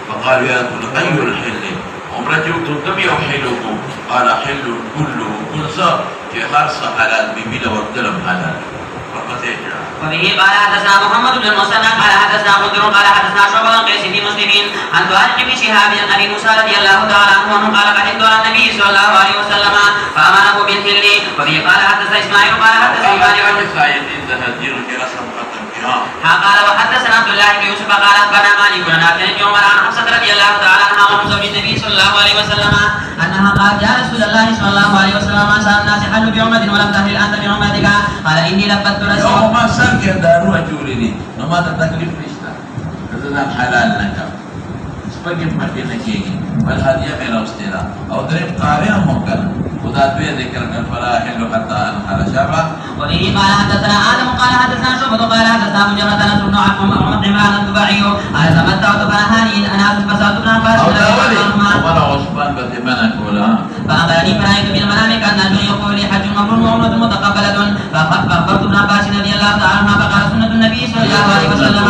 [SPEAKER 2] فقالوا يا رسول أي الحل عمرتكم كم يحلكم قال حل كله كل صار في خرص حلال ببلا والدلم حلال فقط يجعل
[SPEAKER 1] وبه قال حدثنا محمد بن المثنى قال حدثنا خضر قال حدثنا شعبة عن قيس بن مسلم عن طارق بن شهاب عن ابي موسى رضي الله تعالى عنه قال قدمت على النبي صلى الله عليه وسلم فامره بالحل. وبه قال حدثنا اسماعيل قال حدثنا قال وحدثنا عبد الله بن يوسف قال اخبرنا مالك بن نافع بن عمر عن حفصه رضي الله تعالى عنها وعن زوج النبي صلى الله عليه وسلم انها قالت يا رسول الله صلى الله عليه وسلم ما سال الناس حلوا بعمره ولم تهل انت بعمرتك قال اني لبت رسول
[SPEAKER 2] يوم ما سألك دارو أجولي نما تتكلف رشتا كذا حلال لك سبقت مكينة كيجي والهدية من أوستيرا أو دريم قارئة ممكن وذات بيه ذكر فلا يحل حتى أنحل شابه.
[SPEAKER 1] وبه قال حدثنا آدم قال حدثنا شعبة قال حدثنا مجرد نصر بن عمران الضباعي قال تمتعت فنهاني الأناس فسألت ابن عباس
[SPEAKER 2] أو داولي ومن عثمان بثمانك ولا
[SPEAKER 1] فأخبرني فرأيت في المنام كأن النبي يقول لي حج مبرور وعمرة متقبلة فأخبرت ابن عباس رضي الله تعالى عنه فقال سنة النبي صلى الله عليه وسلم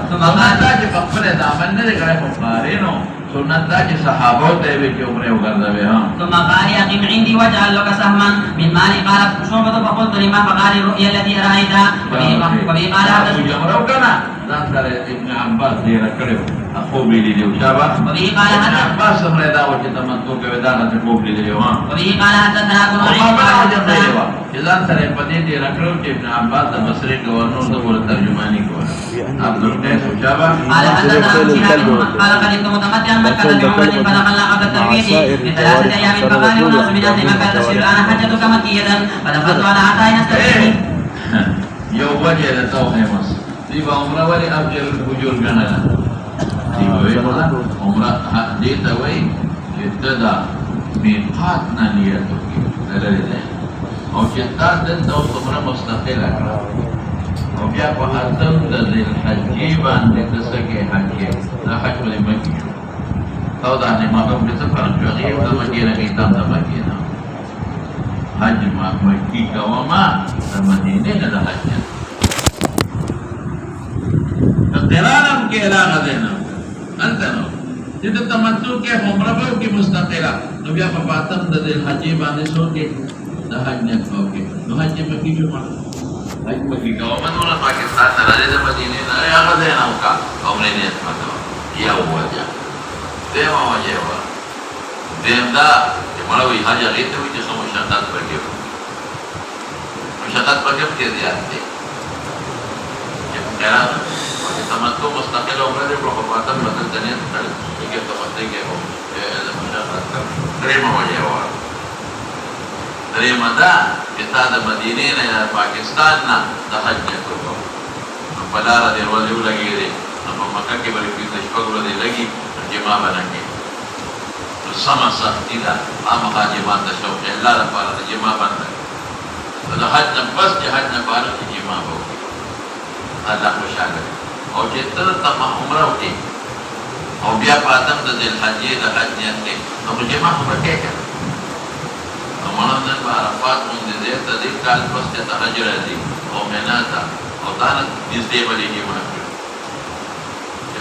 [SPEAKER 1] ثم قال
[SPEAKER 2] تاج فقبل دامن نے کہا مقارنو سنت تاج صحابہ تے بھی کہ عمرے وغیرہ بھی ہاں
[SPEAKER 1] ثم قال أقم عندي واجعل لك سهما من مالي قال شعبة فقلت لما فقال الرؤيا التي رأيتها وبه قال حدثنا
[SPEAKER 2] عمرہ کنا ذکر ابن عباس دے رکھو اخو بھی دی شابہ
[SPEAKER 1] وبه قال
[SPEAKER 2] ابن
[SPEAKER 1] حدثنا
[SPEAKER 2] عباس ہمرے دعوت تمنتو کے ودانا سے کو بھی دی ہاں
[SPEAKER 1] وبه قال حدثنا ابو نعيم
[SPEAKER 2] وما
[SPEAKER 1] قال
[SPEAKER 2] بلا جب
[SPEAKER 1] حدثنا
[SPEAKER 2] جزان سره پدې دې راکړو چې ابن عباس د مصری گورنر د ور ترجمانی کوله عبد القیس شابه
[SPEAKER 1] قال حدثنا ابو شهاب قال قدمت متمتعا مكة بعمرة فدخلنا عقد الترويج لثلاثة أيام فقال الناس من أهل مكة تسير الآن حجتك مكية فدخلت على عطاء نستفتي
[SPEAKER 2] یو وجه د توخه مس دی با عمره ولی افجر الفجور غنلا دی وی عمره دې ته وی چې تدا میقات نه نیت وکړي دلته او چې تا د عمره مستقله کړه او بیا په اتم د الحج باندې د سکه حج د حج ولې مکی او دا نه ما په څه فرق کوي او د مدینه کې تام د مدینه حج ما مکی کوما د مدینه نه د حج قرانم کې علاقه ده نه انت نو چې د تمتع کې عمره په کې مستقله نو بیا په اتم د الحج باندې شو کې د حج نه کوي نو حج مکی جو ما حج مکی کوما نو پاکستان نه راځي د مدینه نه هغه ده نو کا عمره نه څه یا وجه دیمه وجه وا دیمدا چې مړوي حج هغه ته وي چې څو مشقت پکې مشقت پکې کې زیات دي چې قران تمتع مستقل عمره دې په خاطر بدل دنیا ته کې تمتع کې هو د مشقت دیمه وجه وا دیمه دا چې تا د مدینه نه پاکستان نه د حج نه کوو په لار دې ورځو لګیږي نو مکه کې بلې په شپږ ورځې لګي جما باندې سما سختي دا عام حاجمان د شوق الله لپاره د جما باندې د حج نه بس د حج نه بار د جما وو الله خوشاله او چې تر تم عمره وکي او بیا پاتم د حج د حج نیت کې نو جما عمره کې نو مونږ نن په عرفات باندې دې ته د کال پس ته حج راځي او مناتا او دا نږدې باندې جما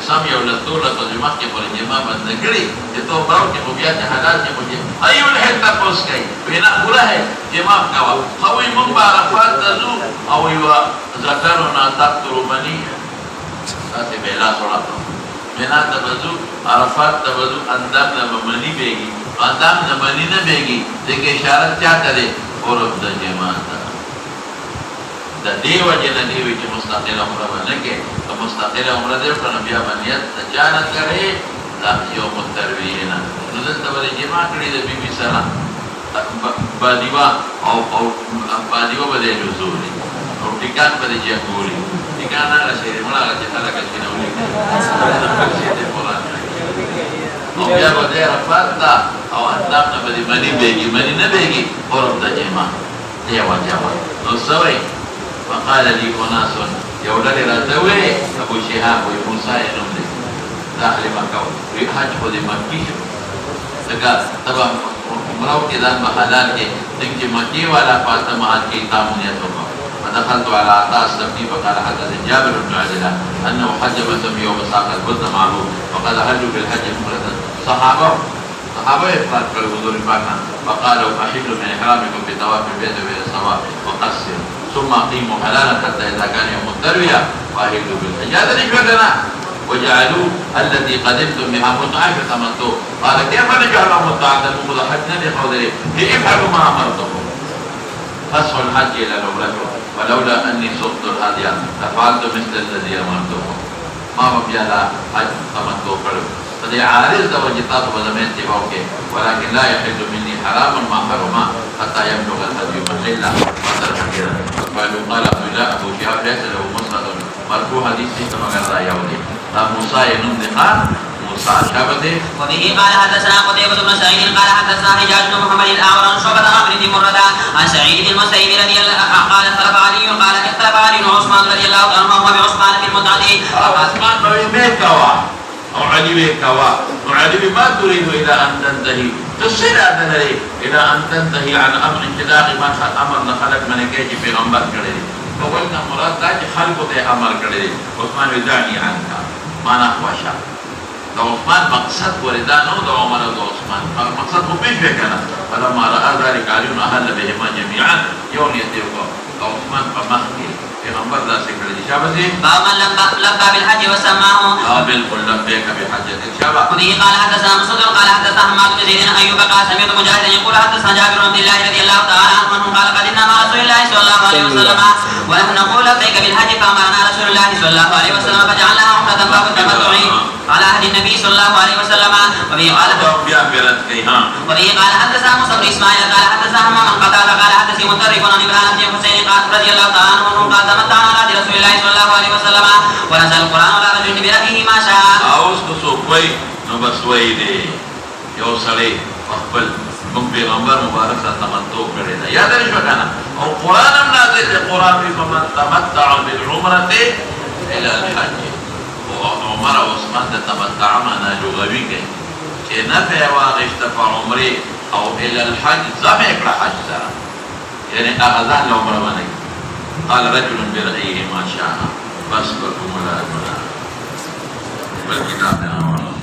[SPEAKER 2] سم یو له ټوله په جمعه کې پر جما باندې کړی چې تو باو کې بیا ته حلال کې مجھے ایو له حتا پوس کوي وینا پورا ہے جما کا خوي مون عرفات تزو او یو ذکرنا تقتر منی تاسو به لا سره بنا تبذو عرفات تبذو اندام نه منی بیگی اندام نه منی نه بیگی دغه اشاره چاته ده اور د جما د دیو جن دیو چې مستقله عمره باندې کې او مستقله عمره دې په بیا باندې ته جانت کړي دا یو مترویه نه نو دلته ولې جما کړی د بیبي سره بادیوا او بادیوا باندې جوړولې او ټیکان باندې چې ګوري ټیکان هغه شی مولا چې خلک چې نه ولي او بیا باندې رفات او اندام نه باندې منی نه بیگی اور د جما دی واجب نو سوي فقال لي أناس يولد راتوي أبو شهاب وموسى ينمد داخل مكة ويحج خذ مكي Dekat sebab umrah kita halal ke tinggi maki wala Fatimah ke tamunya tu. فدخلت على عطاء السبتي فقال حدث جابر بن عبد الله انه حج بسم يوم ساق البدن معه فقال هجوا بالحج مفردا صحابه افراد في الحضور معنا فقالوا احلوا من احرامكم بطواف البيت وبين الصفا وقصروا ثم اقيموا حلالا حتى اذا كان يوم الترويه واهلوا بالحج هذا ليش لنا وجعلوا التي قدمتم بها متعه فتمتوا قال كيف نجعلها متعه مضحكنا لقوله افعلوا ما امرتكم فسحوا الحج الى العمره ولولا اني صدت الهدي لفعلت مثل الذي امرتكم ما بيالا حج تمتوا فرق فدي عارض توجهات وزمين تبوكي ولكن لا يحل مني حرام ما حرم حتى يبلغ الهدي محله قالوا قال ابو شهاب ليس له مسند مرفوع حديث كما قال يهودي موسى ينطق موسى شابته
[SPEAKER 1] وبه قال حدثنا قتيبة بن سعيد قال حدثنا حجاج بن محمد الأعور عن شعبة عن بن مرة عن سعيد بن المسيب رضي الله قال اختلف علي قال اختلف علي وعثمان رضي الله عنهما بعثمان في المتعة
[SPEAKER 2] عثمان بيكوا أو علي بيكوا وعلي ما تريد إلى أن تنتهي تصير هذا إلى أن تنتهي عن أمر انطلاق ما أمرنا خلق من كيجي في غنبر كريم فقلنا مراد تاج خلقه أمر كريم عثمان يدعني عنك ما نحوى شاء لو عثمان مقصد وردانه لو عمر عثمان مقصد مبيش بكنا فلما رأى ذلك علي أهل بهما جميعا يوم يتيقوا عثمان فمخي في غنبر ذا سكر الشابة
[SPEAKER 1] باب من لبى بالحج وسماه
[SPEAKER 2] بالكل لبيك بحجة الشابة
[SPEAKER 1] وبه قال حدثنا مسعود قال حدثنا حماد بن زيد ايوب قال سمعت مجاهد يقول حدثنا جابر بن عبد الله رضي الله تعالى عنه قال قدمنا مع رسول الله صلى الله عليه وسلم ونحن نقول لبيك بالحج فامرنا رسول الله صلى الله عليه وسلم فجعلناها عمرة باب التمتع على عهد النبي صلى الله عليه وسلم وبه قال حدثنا موسى بن اسماعيل قال حدثنا حمام بن قتادة قال حدثني مطرف عن ابراهيم بن حسين قال رضي الله تعالى عنه قال تمتعنا على عهد رسول الله صلى الله عليه وسلم ونزل القران على رجل برأيه ما شاء
[SPEAKER 2] اوس کو کوئی نو بس وای دی یو سړی خپل کوم پیغمبر مبارک سره تمتع کړی دا یاد لري شو کنه او قران هم نازل دی قران په فمن تمتع بالعمره الى الحج او عمر او عثمان د تمتع معنا لغوي کې چې نه په واغشت په عمره او الى الحج زمه کړه حج سره یعنی اغذان له عمره باندې قال رجل برأيه ما شاء بس بكم ولا بل كتاب